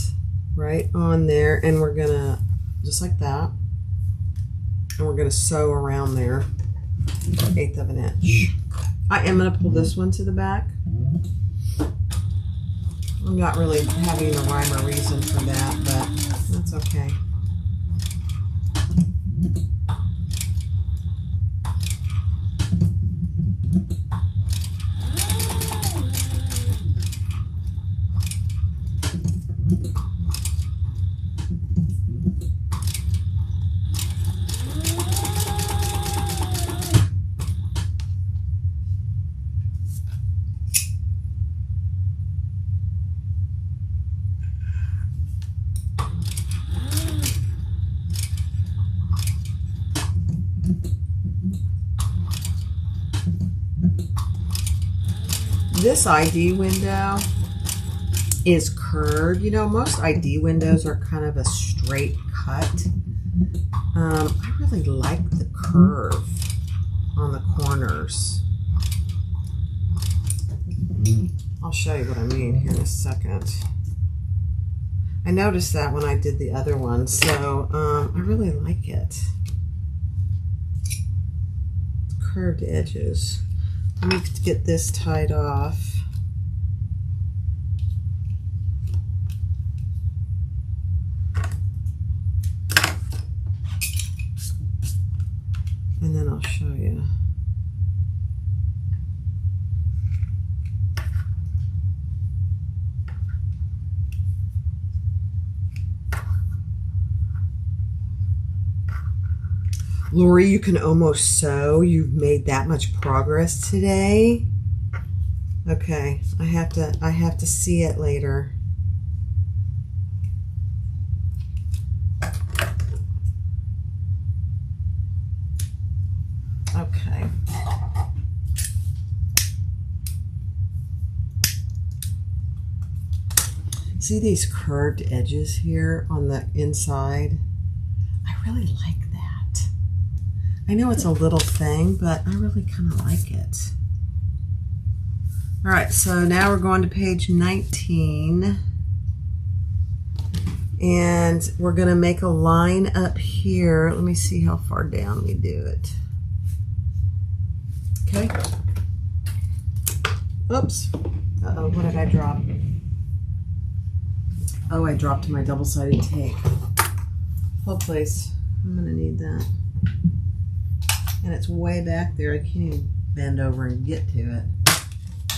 right on there, and we're going to, just like that, and we're going to sew around there, 1/8 of an inch. I am going to pull this one to the back. I'm not really having a rhyme or reason for that, but that's okay. This ID window is curved. You know, most ID windows are kind of a straight cut. I really like the curve on the corners. I'll show you what I mean here in a second. I noticed that when I did the other one, so I really like it. Curved edges. Let me get this tied off. And then I'll show you. Lori, you can almost sew. You've made that much progress today. Okay, I have to see it later. Okay. See these curved edges here on the inside? I really like that. I know it's a little thing, but I really kind of like it. All right, so now we're going to page 19. And we're going to make a line up here. Let me see how far down we do it. Okay. Oops. Uh-oh, what did I drop? Oh, I dropped my double-sided tape. Hold please. I'm going to need that. And it's way back there. I can't even bend over and get to it.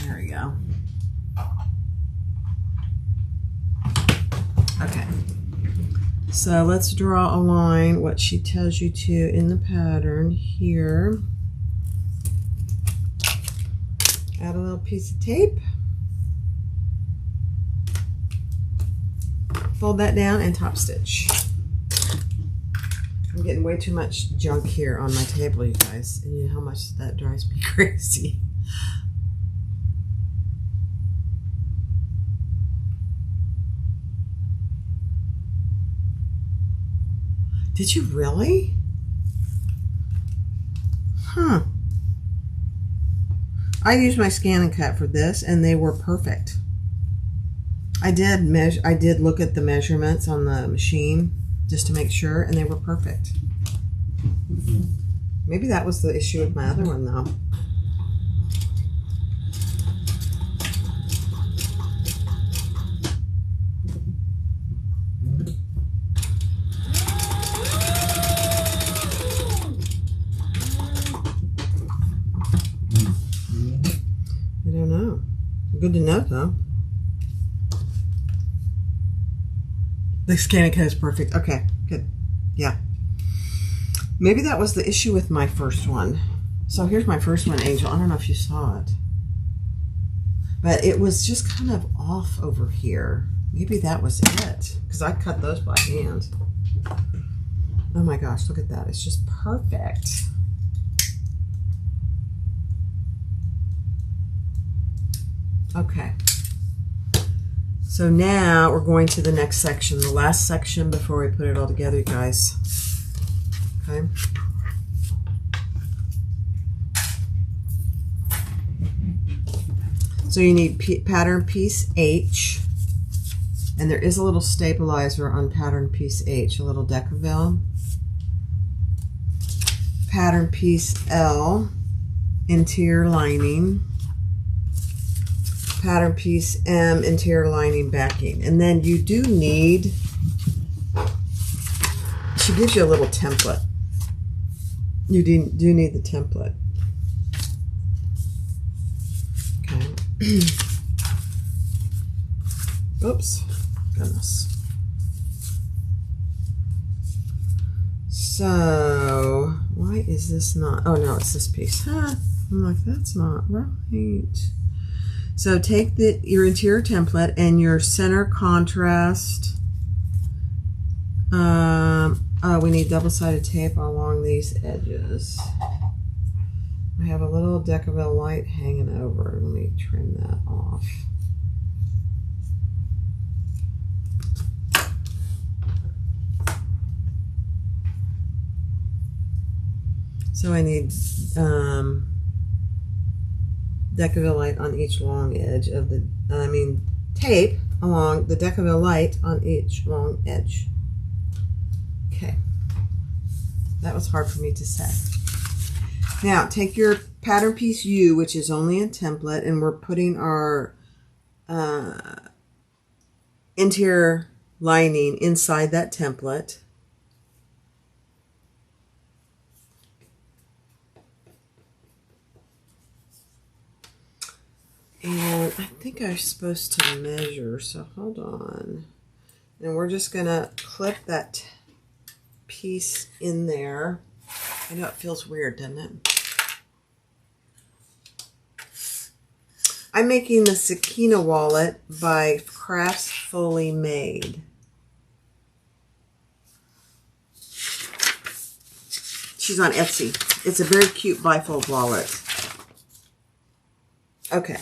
There we go. Okay. So let's draw a line, what she tells you to in the pattern here. Add a little piece of tape. Fold that down and top stitch. I'm getting way too much junk here on my table, you guys. And you know how much that drives me crazy. Did you really? Huh. I used my scan and cut for this, and they were perfect. I did look at the measurements on the machine just to make sure, and they were perfect. Maybe that was the issue with my other one, though. I don't know. Good to know, though. The scan and cut is perfect. Okay, good. Yeah. Maybe that was the issue with my first one. So here's my first one, Angel. I don't know if you saw it. But it was just kind of off over here. Maybe that was it. Because I cut those by hand. Oh my gosh, look at that. It's just perfect. Okay. So now we're going to the next section, the last section before we put it all together, you guys. Okay. So you need pattern piece H, and there is a little stabilizer on pattern piece H, a little Decaville. Pattern piece L, interior lining. Pattern piece M, interior lining backing. And then you do need, she gives you a little template. You do need the template. Okay. Oops, goodness. So, why is this not, oh no, it's this piece. Huh. I'm like, that's not right. So take your interior template and your center contrast. We need double-sided tape along these edges. I have a little Decaville light hanging over. Let me trim that off. So I need Decaville light on each long edge of the, tape along the Decaville light on each long edge. Okay. That was hard for me to say. Now, take your pattern piece U, which is only a template, and we're putting our interior lining inside that template. And I think I'm supposed to measure, so hold on. And we're just going to clip that piece in there. I know it feels weird, doesn't it? I'm making the Sakina wallet by Crafts Fully Made. She's on Etsy. It's a very cute bifold wallet. Okay.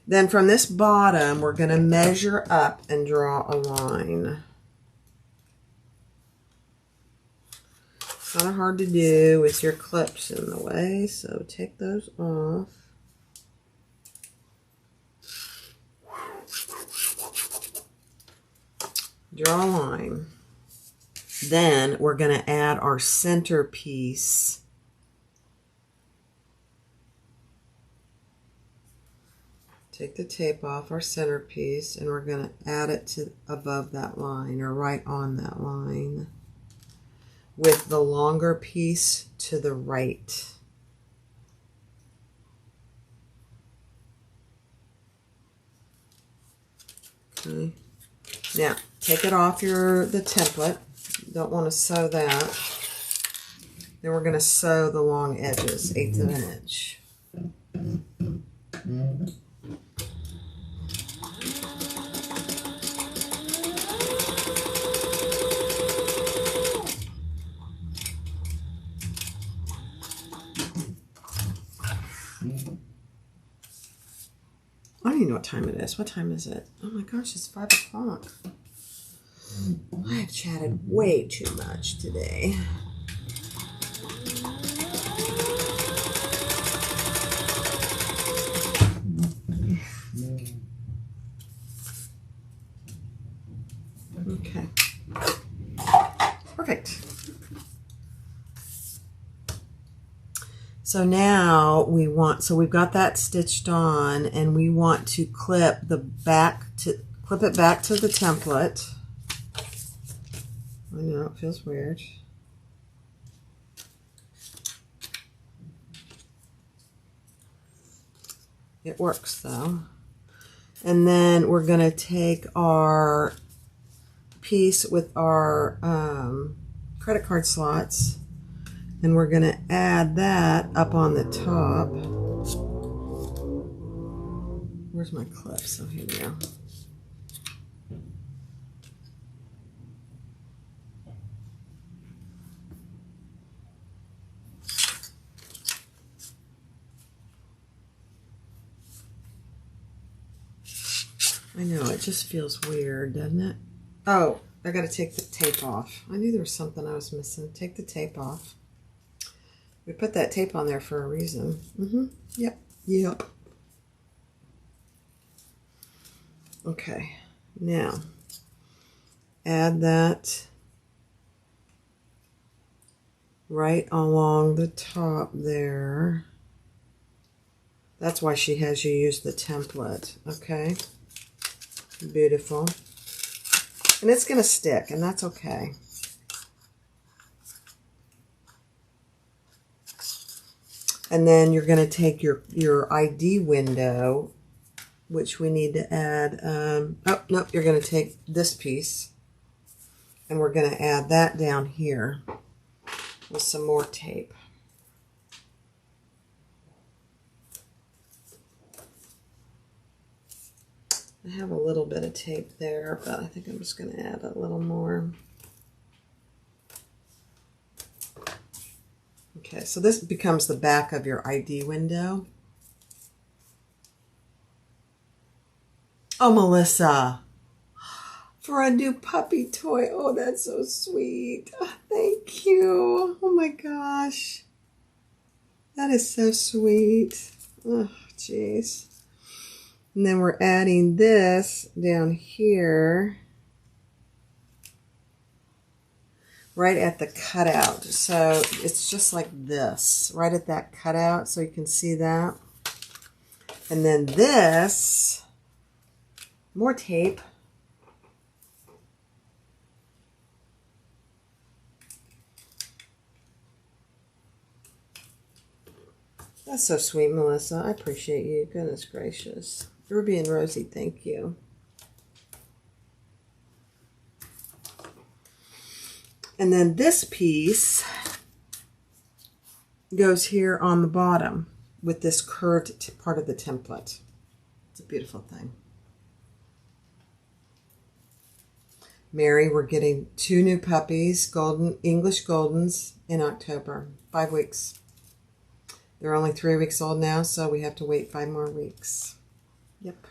Then from this bottom, we're going to measure up and draw a line. It's kind of hard to do with your clips in the way, so take those off. Draw a line. Then we're going to add our center piece. Take the tape off our centerpiece, and we're going to add it to above that line, or right on that line, with the longer piece to the right. Okay. Now, take it off the template. Don't want to sew that. Then we're going to sew the long edges, 1/8 of an inch. I don't even know what time it is. What time is it? Oh my gosh, it's 5 o'clock. I have chatted way too much today. Okay. Perfect. So now we've got that stitched on, and we want to clip it back to the template. I know it feels weird. It works though. And then we're going to take our piece with our credit card slots, and we're going to add that up on the top. Where's my clips? Oh, here we go. I know, it just feels weird, doesn't it? Oh, I got to take the tape off. I knew there was something I was missing. Take the tape off. We put that tape on there for a reason. Yep. Okay, now add that right along the top there. That's why she has you use the template, okay? Beautiful. And it's going to stick, and that's okay. And then you're going to take your ID window, which we need to add. Oh, nope, you're going to take this piece, and we're going to add that down here with some more tape. I have a little bit of tape there, but I think I'm just going to add a little more. Okay, so this becomes the back of your ID window. Oh, Melissa, for a new puppy toy. Oh, that's so sweet. Oh, thank you. Oh my gosh. That is so sweet. Oh, jeez. And then we're adding this down here, right at the cutout. So it's just like this, right at that cutout, so you can see that. And then this, more tape. That's so sweet, Melissa. I appreciate you. Goodness gracious. Ruby and Rosie, thank you. And then this piece goes here on the bottom with this curved part of the template. It's a beautiful thing. Mary, we're getting 2 new puppies, English Goldens, in October. 5 weeks. They're only 3 weeks old now, so we have to wait 5 more weeks. Yep.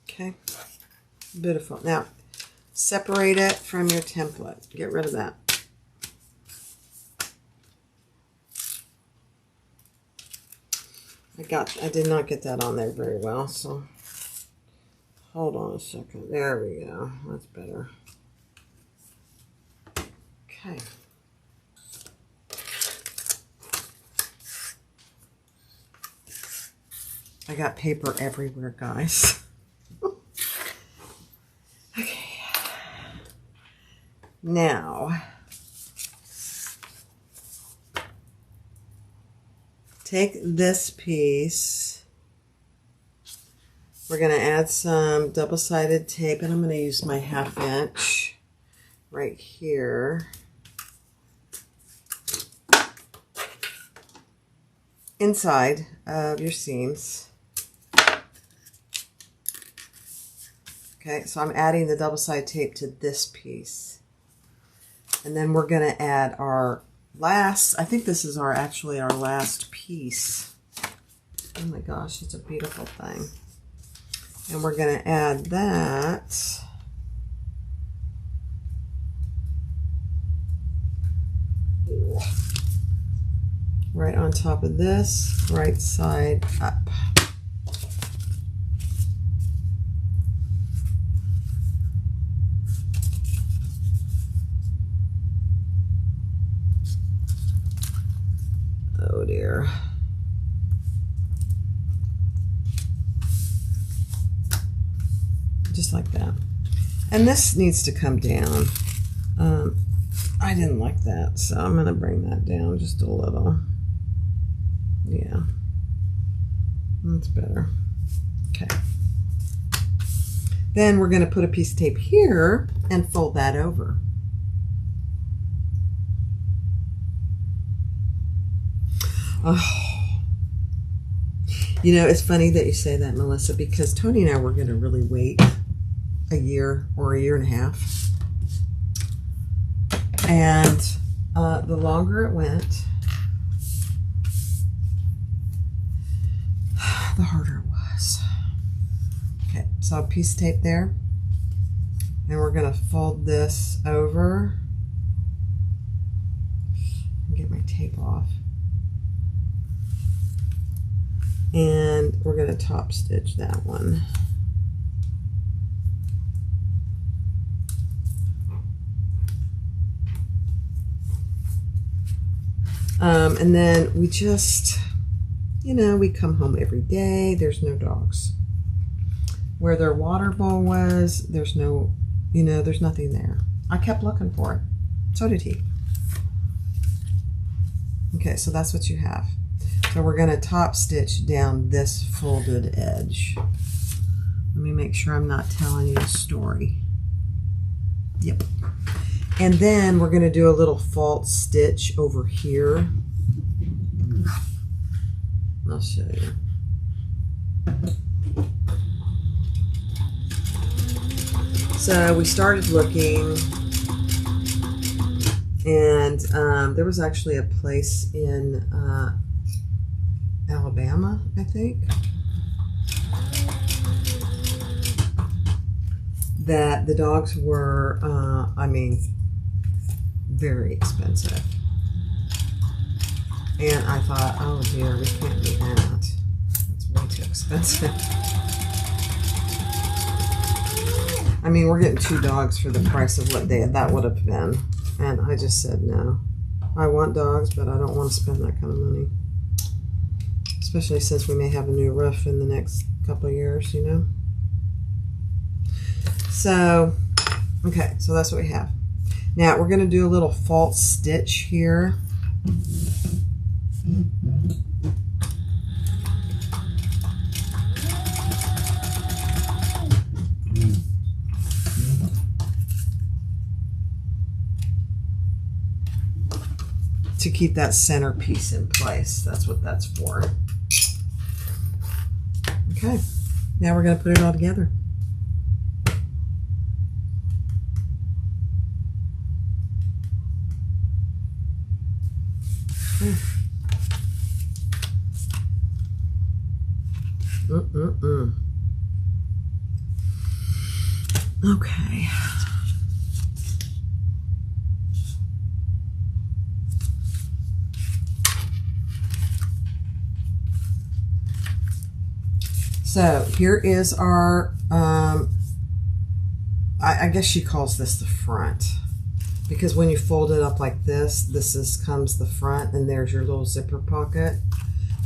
Okay. Beautiful. Now, separate it from your template. Get rid of that. I did not get that on there very well, so hold on a second. There we go. That's better. Okay. I got paper everywhere, guys. Okay. Now, take this piece. We're going to add some double-sided tape, and I'm going to use my 1/2 inch right here. Inside of your seams. Okay, so I'm adding the double-sided tape to this piece. And then we're going to add our last, I think this is actually our last piece. Oh my gosh, it's a beautiful thing. And we're going to add that right on top of this, right side up. Oh dear. Just like that. And this needs to come down. I didn't like that, so I'm going to bring that down just a little. Yeah. That's better. Okay. Then we're going to put a piece of tape here and fold that over. Oh. You know, it's funny that you say that, Melissa, because Tony and I were going to really wait a year or a year and a half. And the longer it went, the harder it was. Okay, so a piece of tape there. And we're going to fold this over. Get my tape off. And we're going to top stitch that one. And then we just, you know, we come home every day. There's no dogs. Where their water bowl was, there's no, you know, there's nothing there. I kept looking for it. So did he. Okay, so that's what you have. So we're going to top stitch down this folded edge. Let me make sure I'm not telling you a story. Yep. And then we're going to do a little false stitch over here. I'll show you. So we started looking, and there was actually a place in Alabama, I think, that the dogs were, I mean, very expensive. And I thought, oh dear, we can't do that. That's way too expensive. I mean, we're getting 2 dogs for the price of what that would have been. And I just said no. I want dogs, but I don't want to spend that kind of money. Especially since we may have a new roof in the next couple of years, you know? So, okay, so that's what we have. Now, we're going to do a little false stitch here. To keep that center piece in place. That's what that's for. Okay, now we're going to put it all together. Okay. Okay. So here is our, I guess she calls this the front, because when you fold it up like this, comes the front, and there's your little zipper pocket,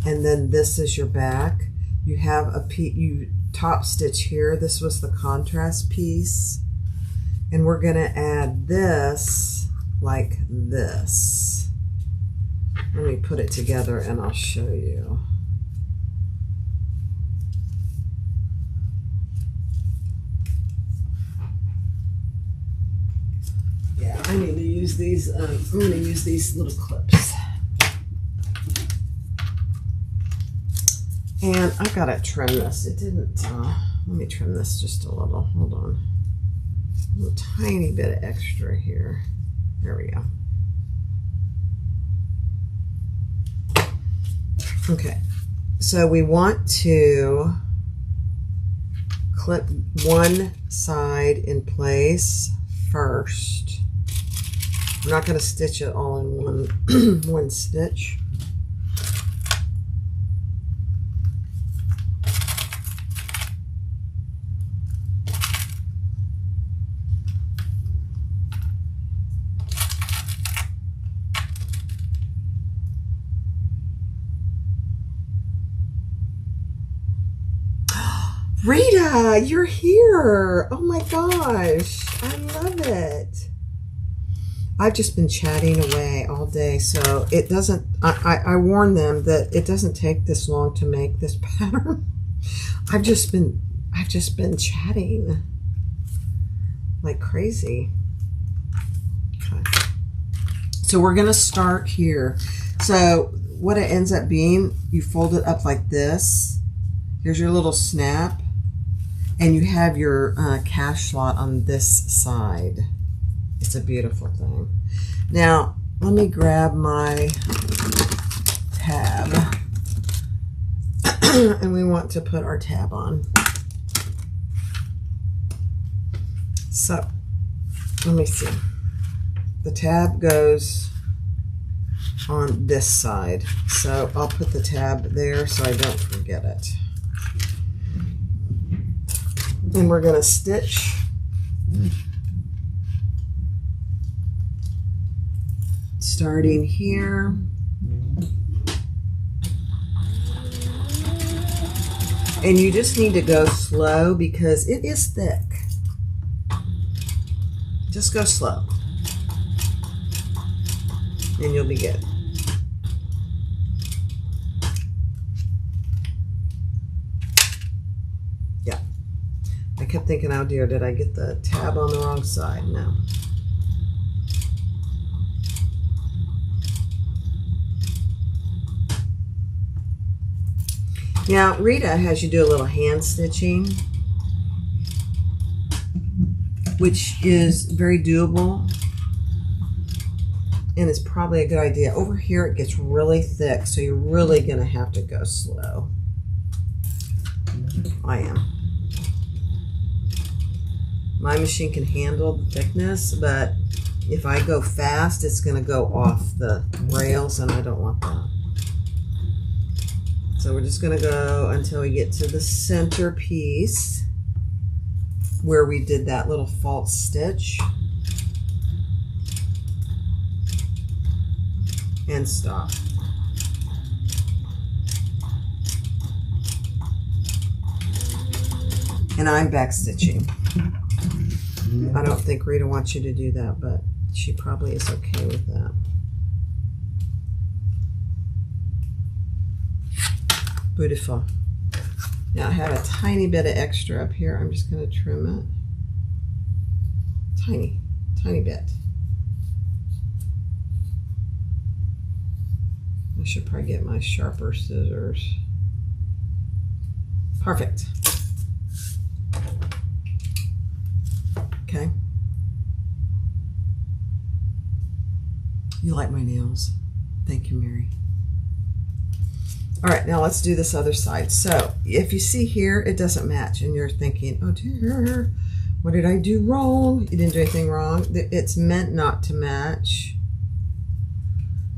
and then this is your back. You have you top stitch here. This was the contrast piece, and we're gonna add this like this. Let me put it together and I'll show you. I need to use these, I'm going to use these little clips. And I got to trim this. It didn't, let me trim this just a little. Hold on. A little tiny bit of extra here. There we go. Okay. So we want to clip one side in place first. I'm not going to stitch it all in one stitch. Rita, you're here. Oh my gosh. I love it. I've just been chatting away all day, so it doesn't, I warn them that it doesn't take this long to make this pattern. I've just been chatting like crazy. Okay. So we're going to start here. So what it ends up being, you fold it up like this. Here's your little snap, and you have your cash slot on this side. It's a beautiful thing. Now, let me grab my tab. And we want to put our tab on. So, let me see. The tab goes on this side. So I'll put the tab there so I don't forget it. And we're going to stitch starting here. And you just need to go slow because it is thick. Just go slow. And you'll be good. Yeah. I kept thinking, oh dear, did I get the tab on the wrong side? No. Now, Rita has you do a little hand stitching, which is very doable and it's probably a good idea. Over here, it gets really thick, so you're really going to have to go slow. I am. My machine can handle the thickness, but if I go fast, it's going to go off the rails, and I don't want that. So we're just going to go until we get to the center piece where we did that little false stitch. And stop. And I'm back stitching. I don't think Rita wants you to do that, but she probably is okay with that. Beautiful. Now I have a tiny bit of extra up here. I'm just going to trim it. Tiny, tiny bit. I should probably get my sharper scissors. Perfect. Okay. You like my nails. Thank you, Mary. All right, now let's do this other side. So if you see here, it doesn't match and you're thinking, oh dear, what did I do wrong? You didn't do anything wrong. It's meant not to match.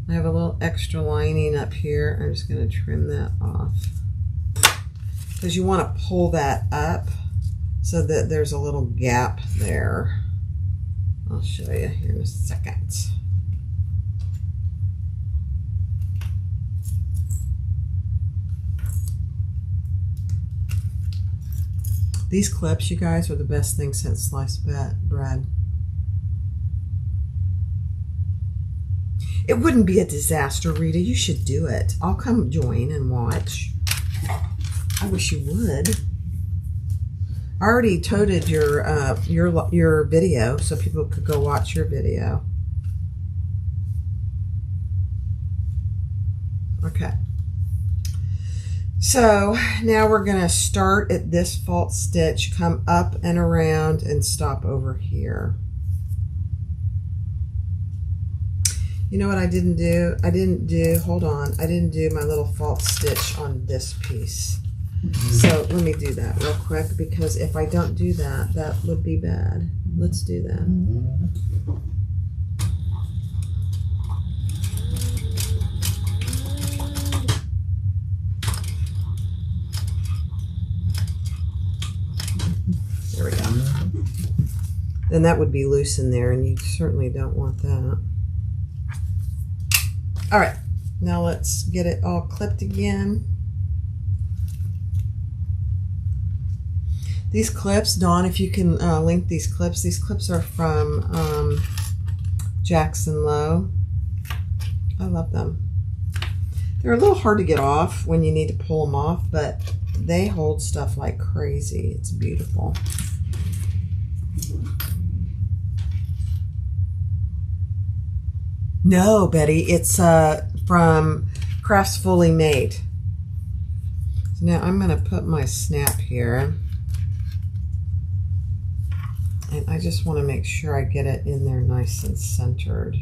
I have a little extra lining up here. I'm just going to trim that off because you want to pull that up so that there's a little gap there. I'll show you here in a second. These clips, you guys, are the best thing since sliced bread. It wouldn't be a disaster, Rita. You should do it. I'll come join and watch. I wish you would. I already toted your video so people could go watch your video. Okay. So now we're going to start at this false stitch, come up and around and stop over here. You know what I didn't do? Hold on, I didn't do my little false stitch on this piece. So let me do that real quick because if I don't do that, that would be bad. Let's do that. There we go. Then that would be loose in there and you certainly don't want that. All right, now let's get it all clipped again. These clips, Dawn, if you can link these clips are from Jackson Lowe. I love them. They're a little hard to get off when you need to pull them off, but they hold stuff like crazy. It's beautiful. No, Betty, it's from Crafts Fully Made. So now I'm going to put my snap here. And I just want to make sure I get it in there nice and centered.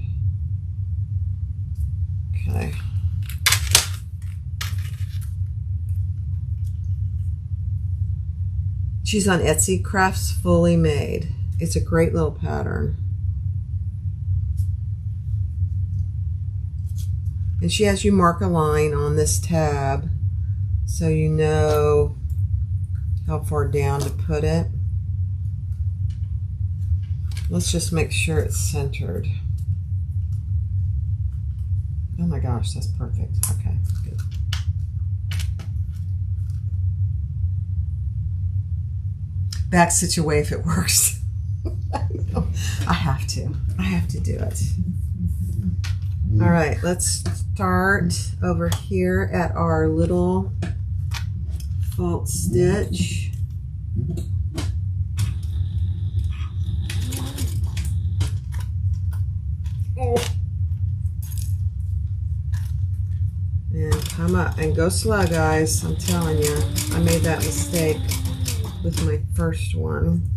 Okay. She's on Etsy, Crafts Fully Made. It's a great little pattern. And she has you mark a line on this tab so you know how far down to put it. Let's just make sure it's centered. Oh my gosh, that's perfect. Okay, good. Back stitch away if it works. I have to do it. All right, let's start over here at our little false stitch. And come up and go slow, guys. I'm telling you, I made that mistake with my first one.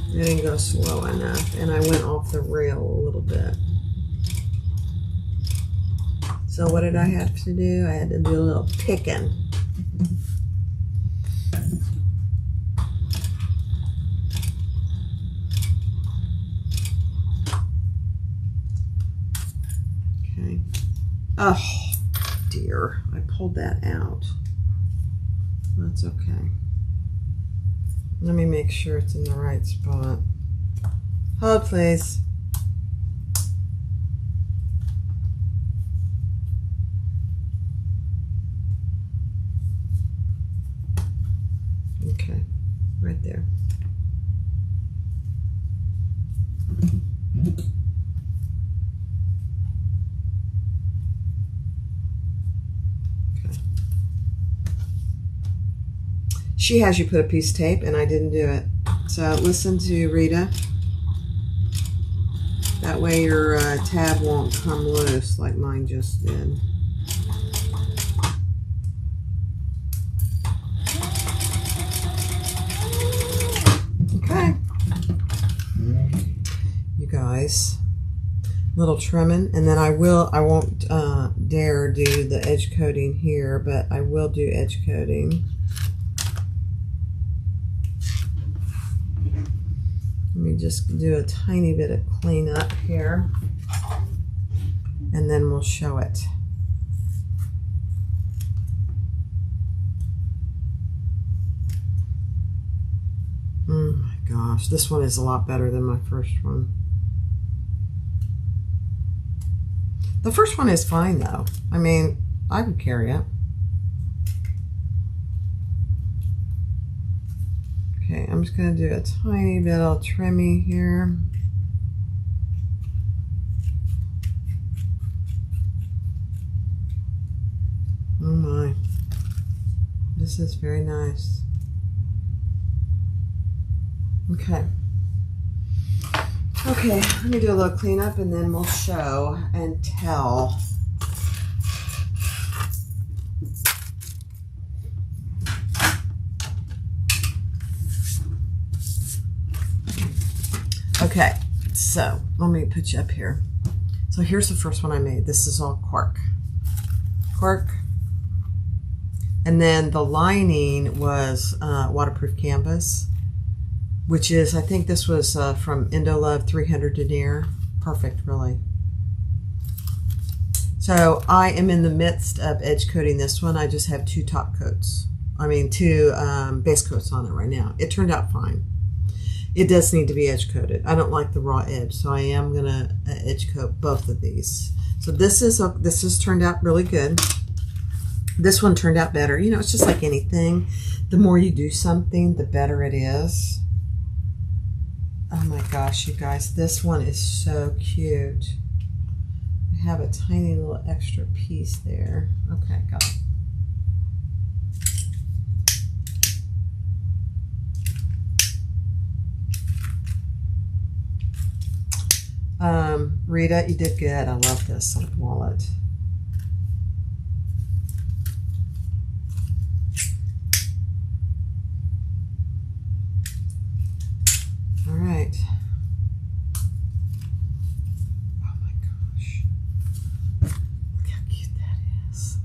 I didn't go slow enough, and I went off the rail a little bit. So what did I have to do? I had to do a little picking. Okay. Oh dear, I pulled that out. That's okay. Let me make sure it's in the right spot. Hold please. Okay, right there. Okay. She has you put a piece of tape, and I didn't do it. So listen to Rita. That way your tab won't come loose like mine just did. Okay. You guys, little trimming, and then I won't dare do the edge coating here, but I will do edge coating. Let me just do a tiny bit of cleanup here, and then we'll show it. Oh my gosh, this one is a lot better than my first one. The first one is fine though. I mean, I would carry it. Okay, I'm just going to do a tiny bit of trimming here. Oh my, this is very nice. Okay. Okay, let me do a little cleanup and then we'll show and tell. Okay, so let me put you up here. So here's the first one I made. This is all cork. Cork. And then the lining was waterproof canvas, which is, I think this was from Indolove 300 denier. Perfect, really. So I am in the midst of edge coating this one. I just have two top coats. I mean, two base coats on it right now. It turned out fine. It does need to be edge coated. I don't like the raw edge, so I am gonna edge coat both of these. So this has turned out really good. This one turned out better. You know, it's just like anything. The more you do something, the better it is. Oh my gosh, you guys, this one is so cute. I have a tiny little extra piece there. Okay, got it. Rita, you did good. I love this wallet. All right. Oh my gosh. Look how cute that is.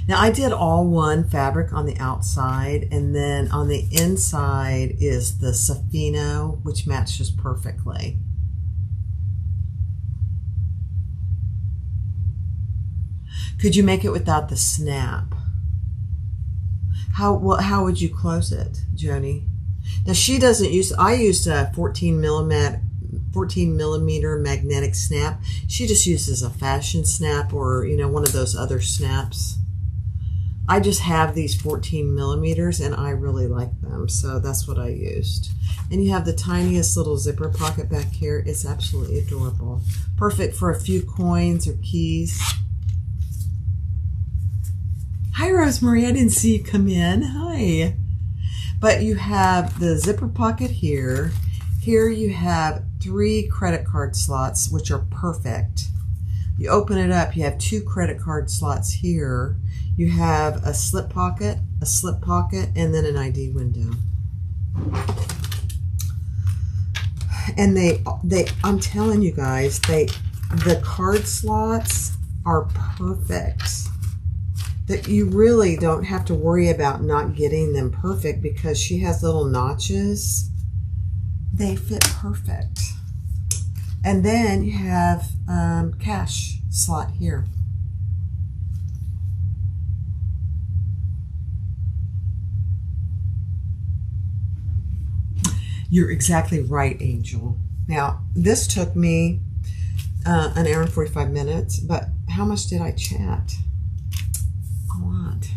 Now I did all one fabric on the outside, and then on the inside is the Safino, which matches perfectly. Could you make it without the snap? How would you close it, Joni? Now she doesn't use, I used a 14 millimeter magnetic snap. She just uses a fashion snap, or, you know, one of those other snaps. I just have these 14 millimeters and I really like them, so that's what I used. And you have the tiniest little zipper pocket back here. It's absolutely adorable. Perfect for a few coins or keys. Hi, Rosemary. I didn't see you come in. Hi. But you have the zipper pocket here. Here you have 3 credit card slots, which are perfect. You open it up, you have 2 credit card slots here. You have a slip pocket, and then an ID window. And I'm telling you guys, the card slots are perfect. That you really don't have to worry about not getting them perfect, because she has little notches. They fit perfect. And then you have cash slot here. You're exactly right, Angel. Now, this took me an hour and 45 minutes, but how much did I chat? A lot.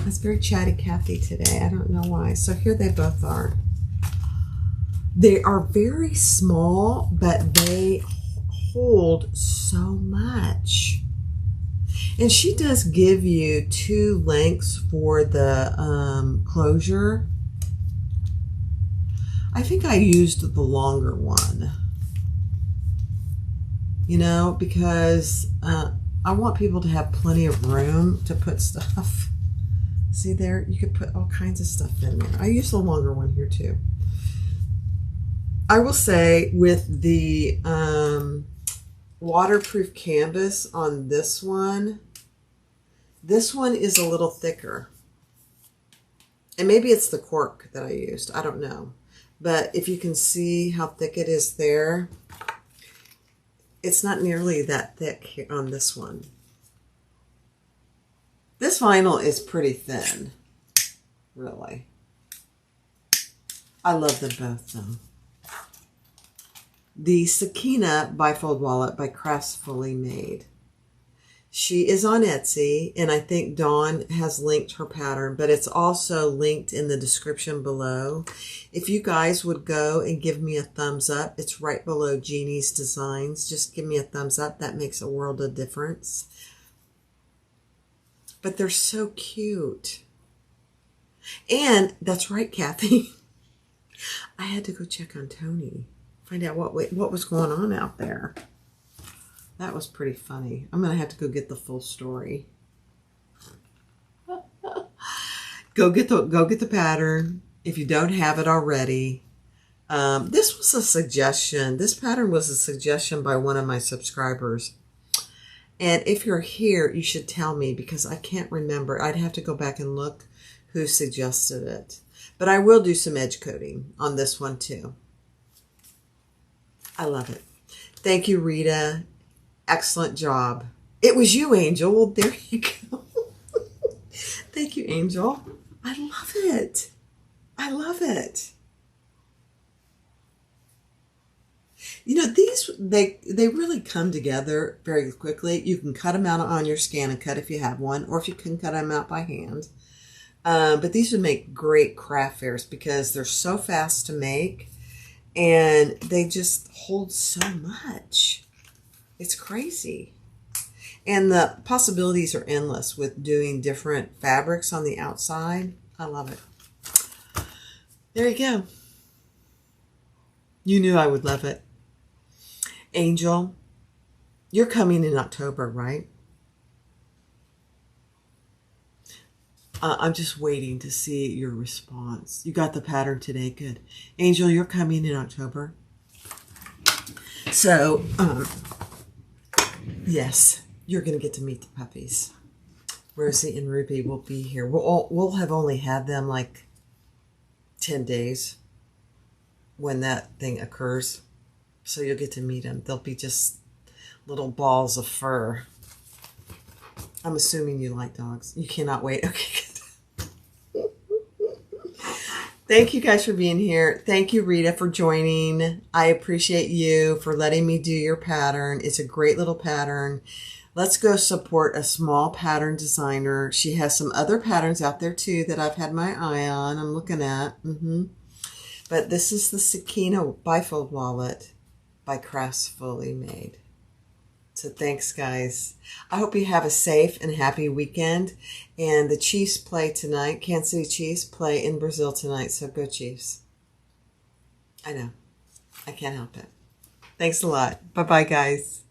That's very chatty Cathy today. I don't know why. So here they both are. They are very small, but they hold so much. And she does give you 2 lengths for the closure. I think I used the longer one, you know, because I want people to have plenty of room to put stuff. See there? You could put all kinds of stuff in there. I use the longer one here too. I will say with the waterproof canvas on this one is a little thicker. And maybe it's the cork that I used. I don't know. But if you can see how thick it is there, it's not nearly that thick on this one. This vinyl is pretty thin, really. I love them both though. The Sakina bifold wallet by Craftfully Made. She is on Etsy, and I think Dawn has linked her pattern, but it's also linked in the description below. If you guys would go and give me a thumbs up, it's right below Jeannie's designs. Just give me a thumbs up. That makes a world of difference. But they're so cute. And that's right, Cathy. I had to go check on Tony. Find out what was going on out there. That was pretty funny. I'm going to have to go get the full story. Go get the pattern if you don't have it already. This was a suggestion. This pattern was a suggestion by one of my subscribers. And if you're here, you should tell me, because I can't remember. I'd have to go back and look who suggested it. But I will do some edge coating on this one too. I love it. Thank you, Rita. Excellent job. It was you, Angel. Well, there you go. Thank you, Angel. I love it. I love it. You know, these, they really come together very quickly. You can cut them out on your Scan and Cut if you have one, or if you can cut them out by hand. But these would make great craft fairs because they're so fast to make and they just hold so much. It's crazy. And the possibilities are endless with doing different fabrics on the outside. I love it. There you go. You knew I would love it. Angel, you're coming in October, right? I'm just waiting to see your response. You got the pattern today. Good. Angel, you're coming in October. So, yes, you're going to get to meet the puppies. Rosie and Ruby will be here. We'll have only had them like 10 days when that thing occurs. So you'll get to meet them. They'll be just little balls of fur. I'm assuming you like dogs. You cannot wait. Okay, good. Thank you guys for being here. Thank you, Rita, for joining. I appreciate you for letting me do your pattern. It's a great little pattern. Let's go support a small pattern designer. She has some other patterns out there too that I've had my eye on. I'm looking at. But this is the Sakina bifold wallet by Crafts Fully Made. So thanks, guys. I hope you have a safe and happy weekend. And the Chiefs play tonight. Kansas City Chiefs play in Brazil tonight. So go Chiefs. I know. I can't help it. Thanks a lot. Bye-bye, guys.